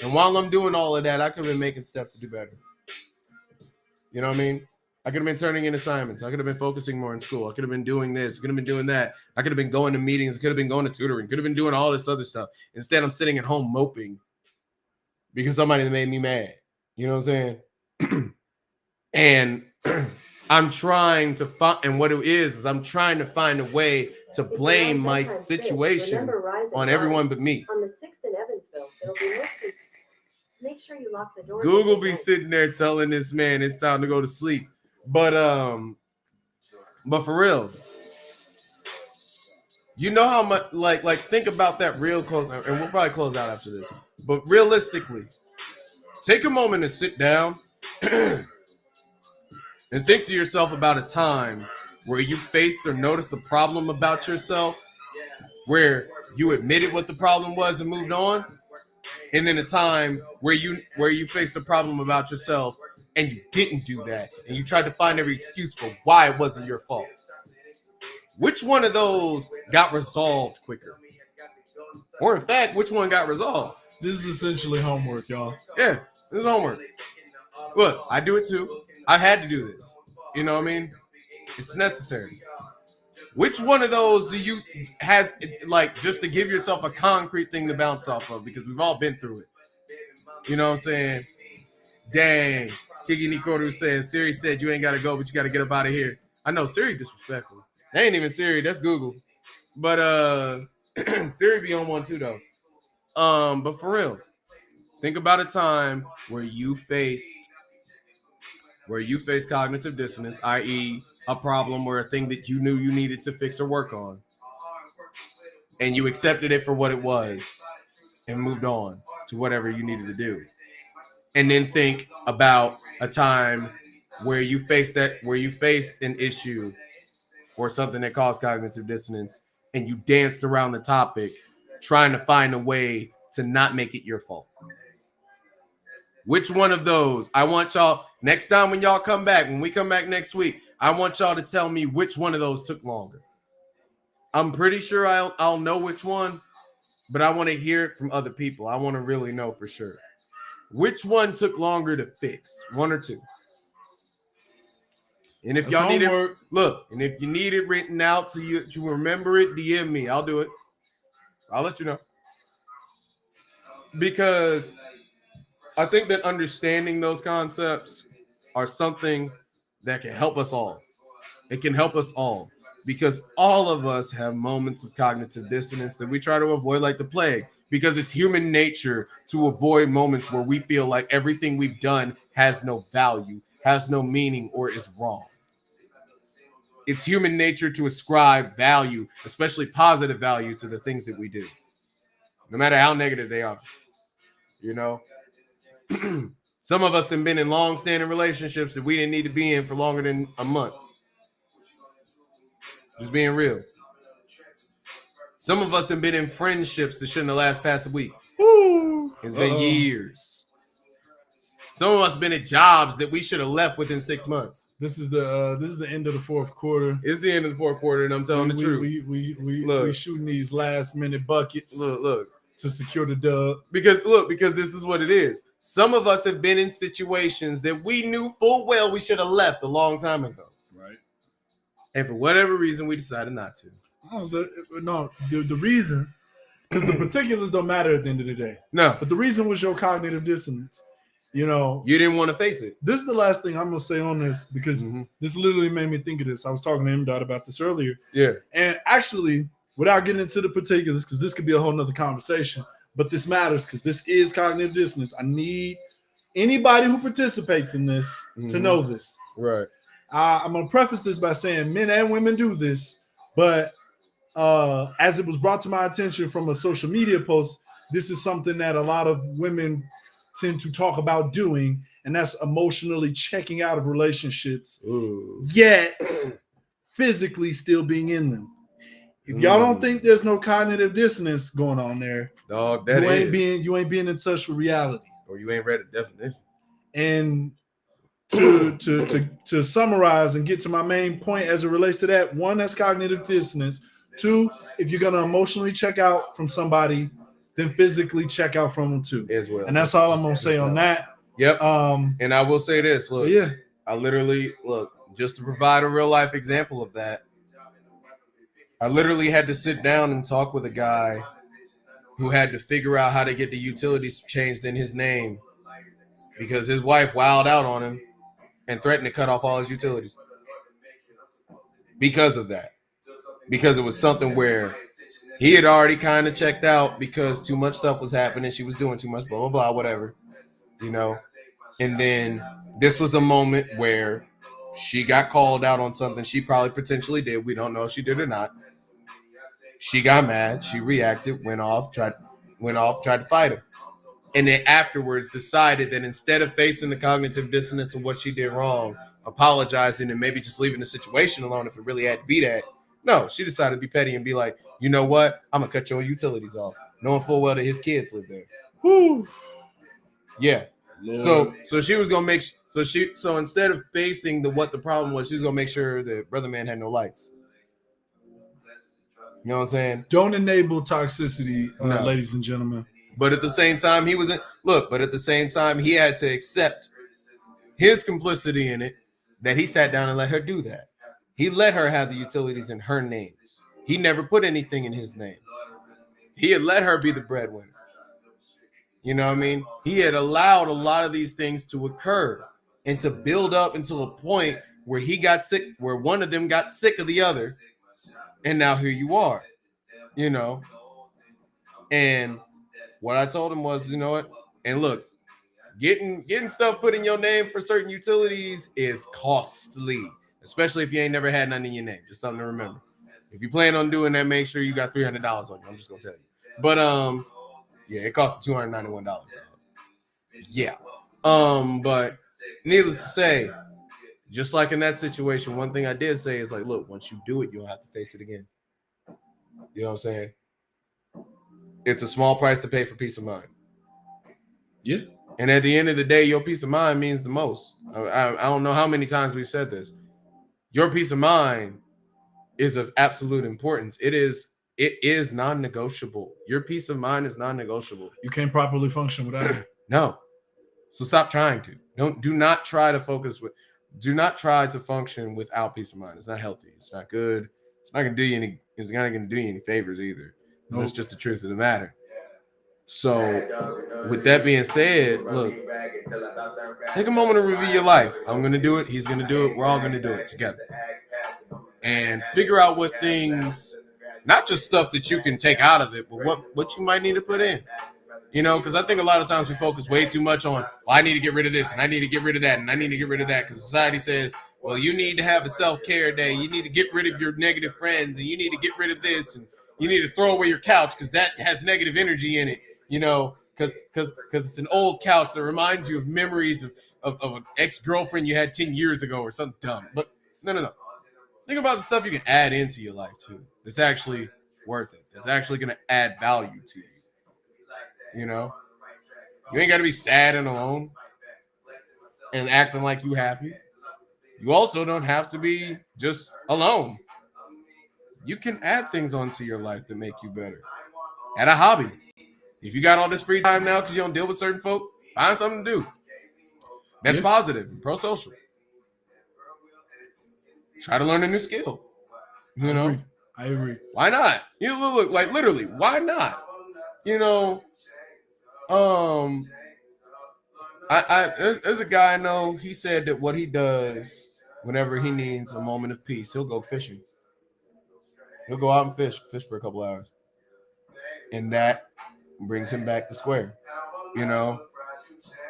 And while I'm doing all of that, I could have been making steps to do better. You know what I mean? I could have been turning in assignments. I could have been focusing more in school. I could have been doing this. I could have been doing that. I could have been going to meetings. I could have been going to tutoring. Could have been doing all this other stuff. Instead, I'm sitting at home moping because somebody made me mad. You know what I'm saying? And I'm trying to find, and what it is I'm trying to find a way to blame my situation on everyone but me. On the 6th in Evansville, it'll be mostly. Make sure you lock the door. Google be sitting there telling this man it's time to go to sleep. But for real, you know how much like think about that real close, and we'll probably close out after this. But realistically, take a moment and sit down and think to yourself about a time where you faced or noticed a problem about yourself, where you admitted what the problem was and moved on, and then a time where you faced a problem about yourself and you didn't do that, and you tried to find every excuse for why it wasn't your fault. Which one of those got resolved quicker? Or in fact, which one got resolved? This is essentially homework, y'all. Yeah, this is homework. Look, I do it too. I had to do this. You know what I mean? It's necessary. Which one of those do you has like just to give yourself a concrete thing to bounce off of? Because we've all been through it. You know what I'm saying? Dang. Kiki Nikoru says, Siri said you ain't got to go, but you got to get up out of here. I know Siri disrespectful. That ain't even Siri. That's Google. But Siri be on one too, though. But for real, think about a time where you faced cognitive dissonance, i.e., a problem or a thing that you knew you needed to fix or work on, and you accepted it for what it was and moved on to whatever you needed to do. And then think about a time where you faced an issue or something that caused cognitive dissonance, and you danced around the topic, trying to find a way to not make it your fault. Which one of those? I want y'all, next time when y'all come back, when we come back next week, I want y'all to tell me which one of those took longer. I'm pretty sure I'll know which one, but I want to hear it from other people. I want to really know for sure. Which one took longer to fix? One or two? And if y'all need it, look, and if you need it written out so you remember it, DM me. I'll do it. I'll let you know. Because I think that understanding those concepts are something that can help us all. It can help us all. Because all of us have moments of cognitive dissonance that we try to avoid like the plague. Because it's human nature to avoid moments where we feel like everything we've done has no value, has no meaning, or is wrong. It's human nature to ascribe value, especially positive value, to the things that we do, no matter how negative they are. You know, some of us have been in long-standing relationships that we didn't need to be in for longer than a month. Just being real. Some of us have been in friendships that shouldn't have lasted past a week. It's been years. Some of us been at jobs that we should have left within 6 months. This is the end of the fourth quarter. It's the end of the fourth quarter, and I'm telling the truth. We shooting these last minute buckets. Look. To secure the dub. Because this is what it is. Some of us have been in situations that we knew full well we should have left a long time ago. Right. And for whatever reason, we decided not to. The reason, because the particulars don't matter at the end of the day. No. But the reason was your cognitive dissonance. You know. You didn't want to face it. This is the last thing I'm going to say on this, because this literally made me think of this. I was talking to M-Dot about this earlier. Yeah. And actually, without getting into the particulars, because this could be a whole nother conversation, but this matters because this is cognitive dissonance. I need anybody who participates in this to know this. Right. I'm going to preface this by saying men and women do this, but as it was brought to my attention from a social media post, this is something that a lot of women tend to talk about doing, and that's emotionally checking out of relationships, yet physically still being in them. If y'all don't think there's no cognitive dissonance going on there, dog, you ain't being in touch with reality, or you ain't read the definition. And to summarize and get to my main point as it relates to that, one, that's cognitive dissonance. Two, if you're gonna emotionally check out from somebody, then physically check out from them too, as well. And that's all I'm gonna say on that. Yep. And I will say this. Look, I literally just to provide a real life example of that. I literally had to sit down and talk with a guy who had to figure out how to get the utilities changed in his name because his wife wowed out on him and threatened to cut off all his utilities because of that. Because it was something where he had already kind of checked out because too much stuff was happening. She was doing too much, blah, blah, blah, whatever, you know. And then this was a moment where she got called out on something she probably potentially did. We don't know if she did or not. She got mad. She reacted, went off, tried to fight him. And then afterwards decided that instead of facing the cognitive dissonance of what she did wrong, apologizing and maybe just leaving the situation alone if it really had to be that, no, she decided to be petty and be like, you know what? I'm going to cut your utilities off. Knowing full well that his kids live there. Whew. Yeah. So she was going to make, so instead of facing what the problem was, she was going to make sure that Brother Man had no lights. You know what I'm saying? Don't enable toxicity, No. ladies and gentlemen. But at the same time, he had to accept his complicity in it, that he sat down and let her do that. He let her have the utilities in her name. He never put anything in his name. He had let her be the breadwinner. You know what I mean? He had allowed a lot of these things to occur and to build up until a point where he got sick, where one of them got sick of the other. And now here you are, you know. And what I told him was, you know what? And look, getting stuff put in your name for certain utilities is costly, especially if you ain't never had none in your name. Just something to remember. If you plan on doing that, make sure you got $300 on you. I'm just gonna tell you. But yeah, it cost $291. Yeah. But needless to say, just like in that situation, one thing I did say is like, look, once you do it, you'll have to face it again. You know what I'm saying? It's a small price to pay for peace of mind. Yeah. And at the end of the day, your peace of mind means the most. I don't know how many times we've said this. Your peace of mind is of absolute importance. It is non-negotiable. Your peace of mind is non-negotiable. You can't properly function without it. No. So stop trying to. Do not try to function without peace of mind. It's not healthy. It's not good. It's not gonna do you any favors either. Nope. That's just the truth of the matter. So with that being said, look, take a moment to review your life. I'm gonna do it, he's gonna do it, we're all gonna do it together. And figure out what things, not just stuff that you can take out of it, but what you might need to put in. You know, because I think a lot of times we focus way too much on, well, I need to get rid of this, and I need to get rid of that, and I need to get rid of that, because society says, well, you need to have a self-care day, you need to get rid of your negative friends, and you need to get rid of this, and you need to throw away your couch because that has negative energy in it, you know, because it's an old couch that reminds you of memories of an ex-girlfriend you had 10 years ago or something dumb. But no. Think about the stuff you can add into your life, too, that's actually worth it, that's actually going to add value to you. You know, you ain't got to be sad and alone and acting like you happy. You also don't have to be just alone. You can add things onto your life that make you better. Add a hobby. If you got all this free time now because you don't deal with certain folk, find something to do. That's positive and pro-social. Try to learn a new skill. You know? I agree. Why not? You look, like literally, why not? You know, there's a guy I know, he said that what he does whenever he needs a moment of peace, he'll go fishing. He'll go out and fish for a couple hours. And that brings him back to square. You know,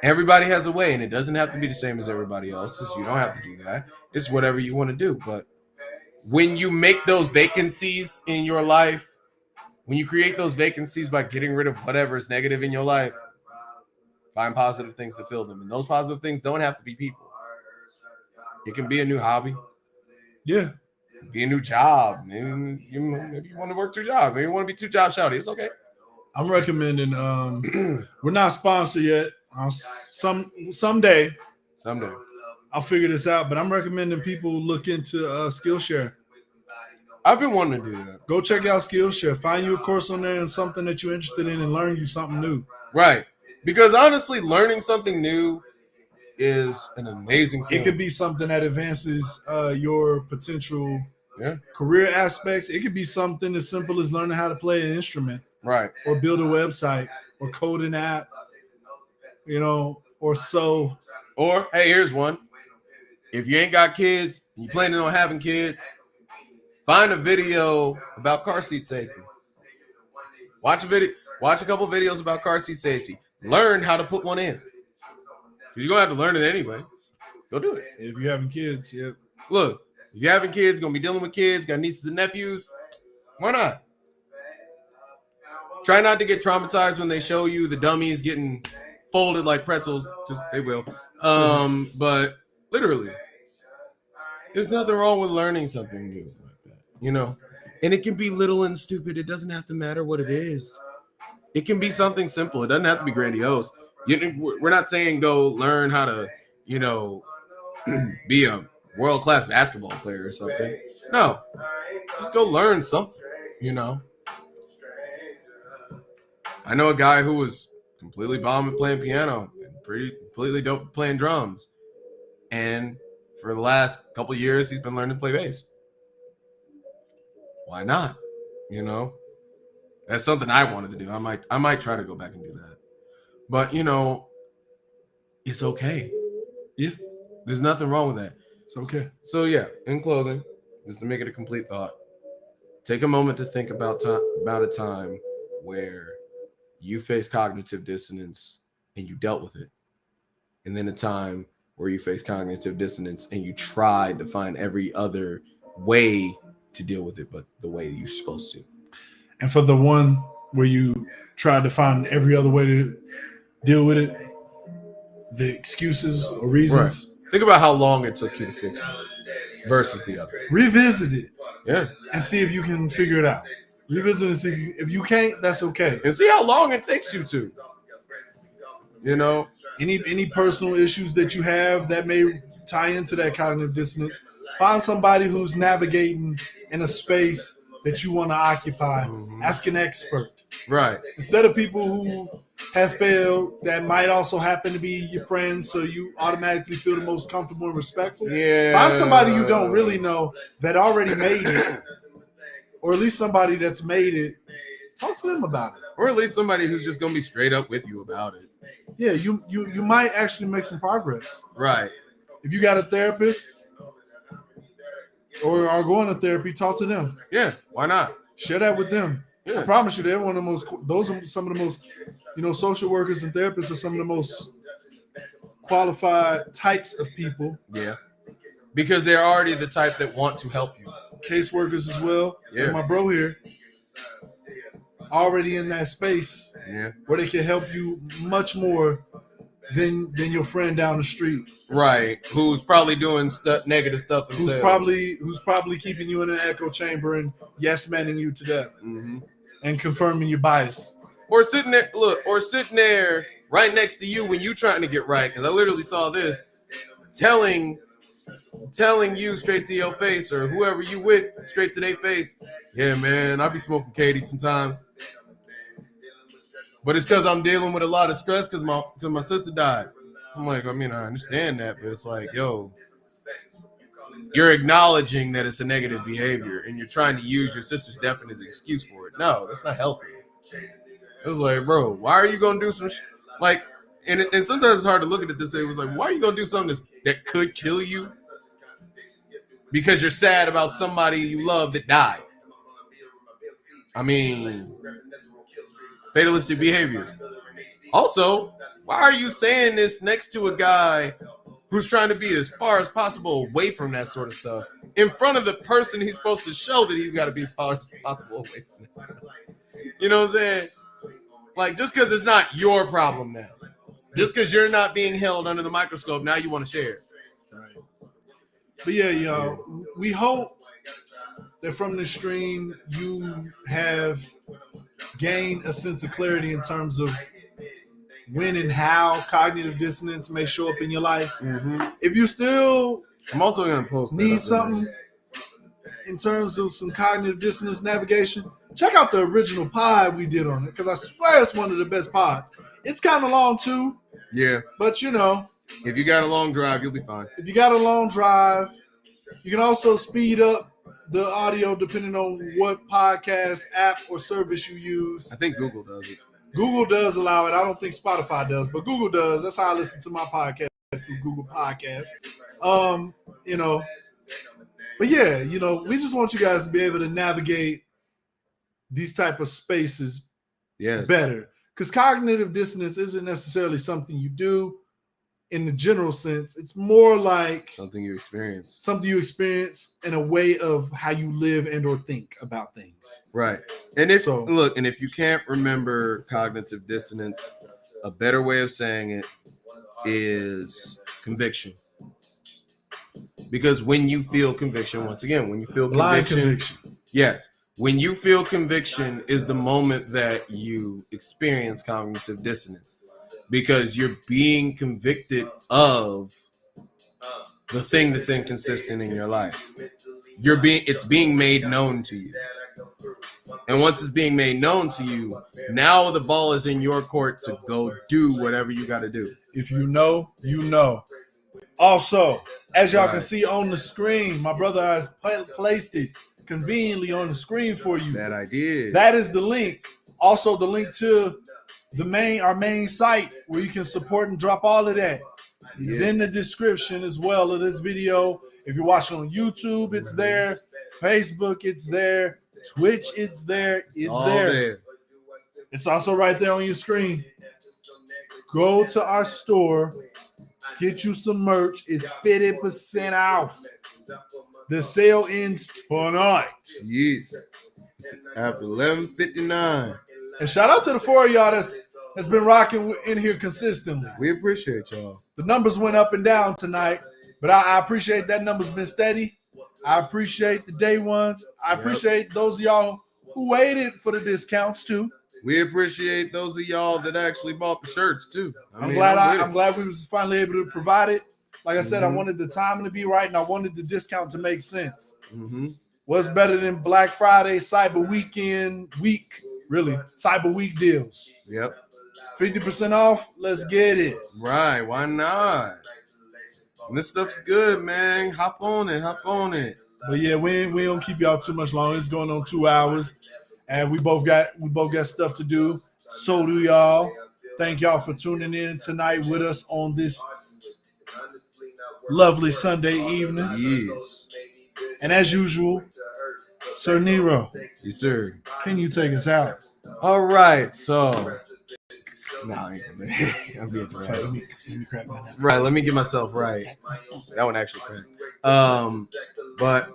everybody has a way, and it doesn't have to be the same as everybody else's. You don't have to do that. It's whatever you want to do. But when you make those vacancies in your life, when you create those vacancies by getting rid of whatever is negative in your life, find positive things to fill them. And those positive things don't have to be people. It can be a new hobby. Yeah. Be a new job. Maybe you want to work your job. Maybe you want to be 2 job shouty. It's okay. I'm recommending, we're not sponsored yet. Someday I'll figure this out, but I'm recommending people look into Skillshare. I've been wanting to do that. Go check out Skillshare. Find you a course on there and something that you're interested in and learn you something new. Right. Because honestly, learning something new is an amazing feeling. It could be something that advances your potential career aspects. It could be something as simple as learning how to play an instrument. Right. Or build a website or code an app. You know, or so. Or, hey, here's one. If you ain't got kids, you planning on having kids, find a video about car seat safety. Watch a couple videos about car seat safety. Learn how to put one in. You're gonna have to learn it anyway. Go do it. If you're having kids, yeah. Look, if you're having kids, gonna be dealing with kids, got nieces and nephews, why not? Try not to get traumatized when they show you the dummies getting folded like pretzels. Just they will. But literally, there's nothing wrong with learning something new like that, you know. And it can be little and stupid. It doesn't have to matter what it is. It can be something simple. It doesn't have to be grandiose. We're not saying go learn how to, you know, be a world-class basketball player or something. No, just go learn something, you know. I know a guy who was completely bomb at playing piano and completely dope at playing drums. And for the last couple of years, he's been learning to play bass. Why not? You know, that's something I wanted to do. I might try to go back and do that. But, you know, it's okay. Yeah. There's nothing wrong with that. It's okay. So, yeah, in closing, just to make it a complete thought, take a moment to think about a time where you faced cognitive dissonance and you dealt with it. And then a time where you faced cognitive dissonance and you tried to find every other way to deal with it, but the way you're supposed to. And for the one where you tried to find every other way to deal with it, the excuses or reasons. Right. Think about how long it took you to fix it versus the other. Revisit it. Yeah. And see if you can figure it out. Revisit and see if you can't, that's okay. And see how long it takes you to. You know? Any personal issues that you have that may tie into that cognitive dissonance, find somebody who's navigating in a space that you want to occupy. Mm-hmm. Ask an expert. Right. Instead of people who have failed that might also happen to be your friends, so you automatically feel the most comfortable and respectful. Yeah. Find somebody you don't really know that already made it, or at least somebody that's made it. Talk to them about it. Or at least somebody who's just going to be straight up with you about it. Yeah, you might actually make some progress. Right. If you got a therapist or are going to therapy, talk to them. Yeah, why not? Share that with them. Yeah. I promise you, they're one of the most. Those are some of the most, social workers and therapists are some of the most qualified types of people. Yeah, because they're already the type that want to help you. Caseworkers as well. Yeah, and my bro here, already in that space. Yeah, where they can help you much more than your friend down the street. Right. Who's probably doing negative stuff themselves. Who's probably keeping you in an echo chamber and yes-manning you to death. Mm-hmm. And confirming your bias. Or sitting there right next to you when you trying to get right. Because I literally saw this. Telling you straight to your face, or whoever you with straight to their face. Yeah, man, I be smoking Katie sometimes. But it's because I'm dealing with a lot of stress because my sister died. I'm like, I mean, I understand that, but it's like, yo, you're acknowledging that it's a negative behavior and you're trying to use your sister's death as an excuse for it. No, that's not healthy. It was like, bro, why are you going to do some like, and sometimes it's hard to look at it this way. It was like, why are you going to do something that could kill you? Because you're sad about somebody you love that died. I mean, fatalistic behaviors. Also, why are you saying this next to a guy who's trying to be as far as possible away from that sort of stuff in front of the person he's supposed to show that he's got to be as far as possible away from this stuff? You know what I'm saying? Like, just because it's not your problem now. Just because you're not being held under the microscope, now you want to share. Right. But yeah, y'all, we hope that from the stream you have gained a sense of clarity in terms of when and how cognitive dissonance may show up in your life. Mm-hmm. If you still I'm also going to post need something in terms of some cognitive dissonance navigation, check out the original pod we did on it, because I swear it's one of the best pods. It's kind of long too. Yeah. But if you got a long drive, you'll be fine. If you got a long drive, you can also speed up the audio depending on what podcast app or service you use. I think Google does it. Google does allow it. I don't think Spotify does, but Google does. That's how I listen to my podcast, through Google Podcasts. You know, but yeah, you know, we just want you guys to be able to navigate these type of spaces better. Because cognitive dissonance isn't necessarily something you do in the general sense. It's more like something you experience. Something you experience in a way of how you live and or think about things. Right. And if you can't remember cognitive dissonance, a better way of saying it is conviction. Because when you feel conviction, once again, when you feel conviction, yes, when you feel conviction is the moment that you experience cognitive dissonance, because you're being convicted of the thing that's inconsistent in your life. It's being made known to you. And once it's being made known to you, now the ball is in your court to go do whatever you got to do. If you know, you know. Also, as y'all can see on the screen, my brother has placed it conveniently on the screen for you. That I did. That is the link. Also, the link to our main site where you can support and drop all of that. It's in the description as well of this video. If you're watching on YouTube, it's there. Facebook, it's there. Twitch, it's there. It's all there. It's also right there on your screen. Go to our store. Get you some merch. It's 50% off. The sale ends tonight. Yes. After 11:59. And shout out to the 4 of y'all that's been rocking in here consistently. We appreciate y'all. The numbers went up and down tonight, but I appreciate that number's been steady. I appreciate the day ones. I appreciate those of y'all who waited for the discounts too. We appreciate those of y'all that actually bought the shirts too. I'm glad we was finally able to provide it. Like I said, I wanted the timing to be right, and I wanted the discount to make sense. What's better than Black Friday, Cyber Weekend, Cyber Week deals? Yep. 50% off. Let's get it. Right. Why not? And this stuff's good, man. Hop on it. But yeah, we don't keep y'all too much longer. It's going on 2 hours. And we both got stuff to do. So do y'all. Thank y'all for tuning in tonight with us on this lovely Sunday evening. Yes. And as usual, Sir NeRo. Yes, sir. Can you take us out? All right. So, let me crack my neck. Right. Let me get myself right. That one actually cracked. But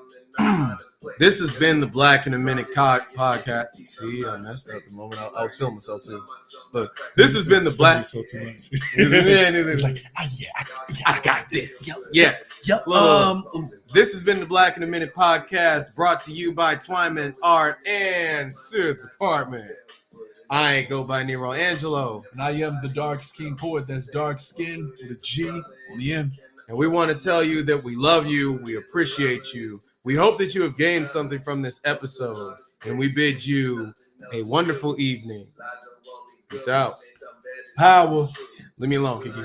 this has been the Black in a Minute podcast. See, I messed up the moment. I was filming myself too. Look, this has been the Black. So too much. It's like, I got this. Yes. Yep. This has been the Black in a Minute podcast, brought to you by Twyman Art and Sid's Apartment. I go by NeRo AnGeLo. And I am the DarksKing poet. That's dark skin with a G on the end. And we want to tell you that we love you. We appreciate you. We hope that you have gained something from this episode. And we bid you a wonderful evening. Peace out. Power. Leave me alone, Kiki.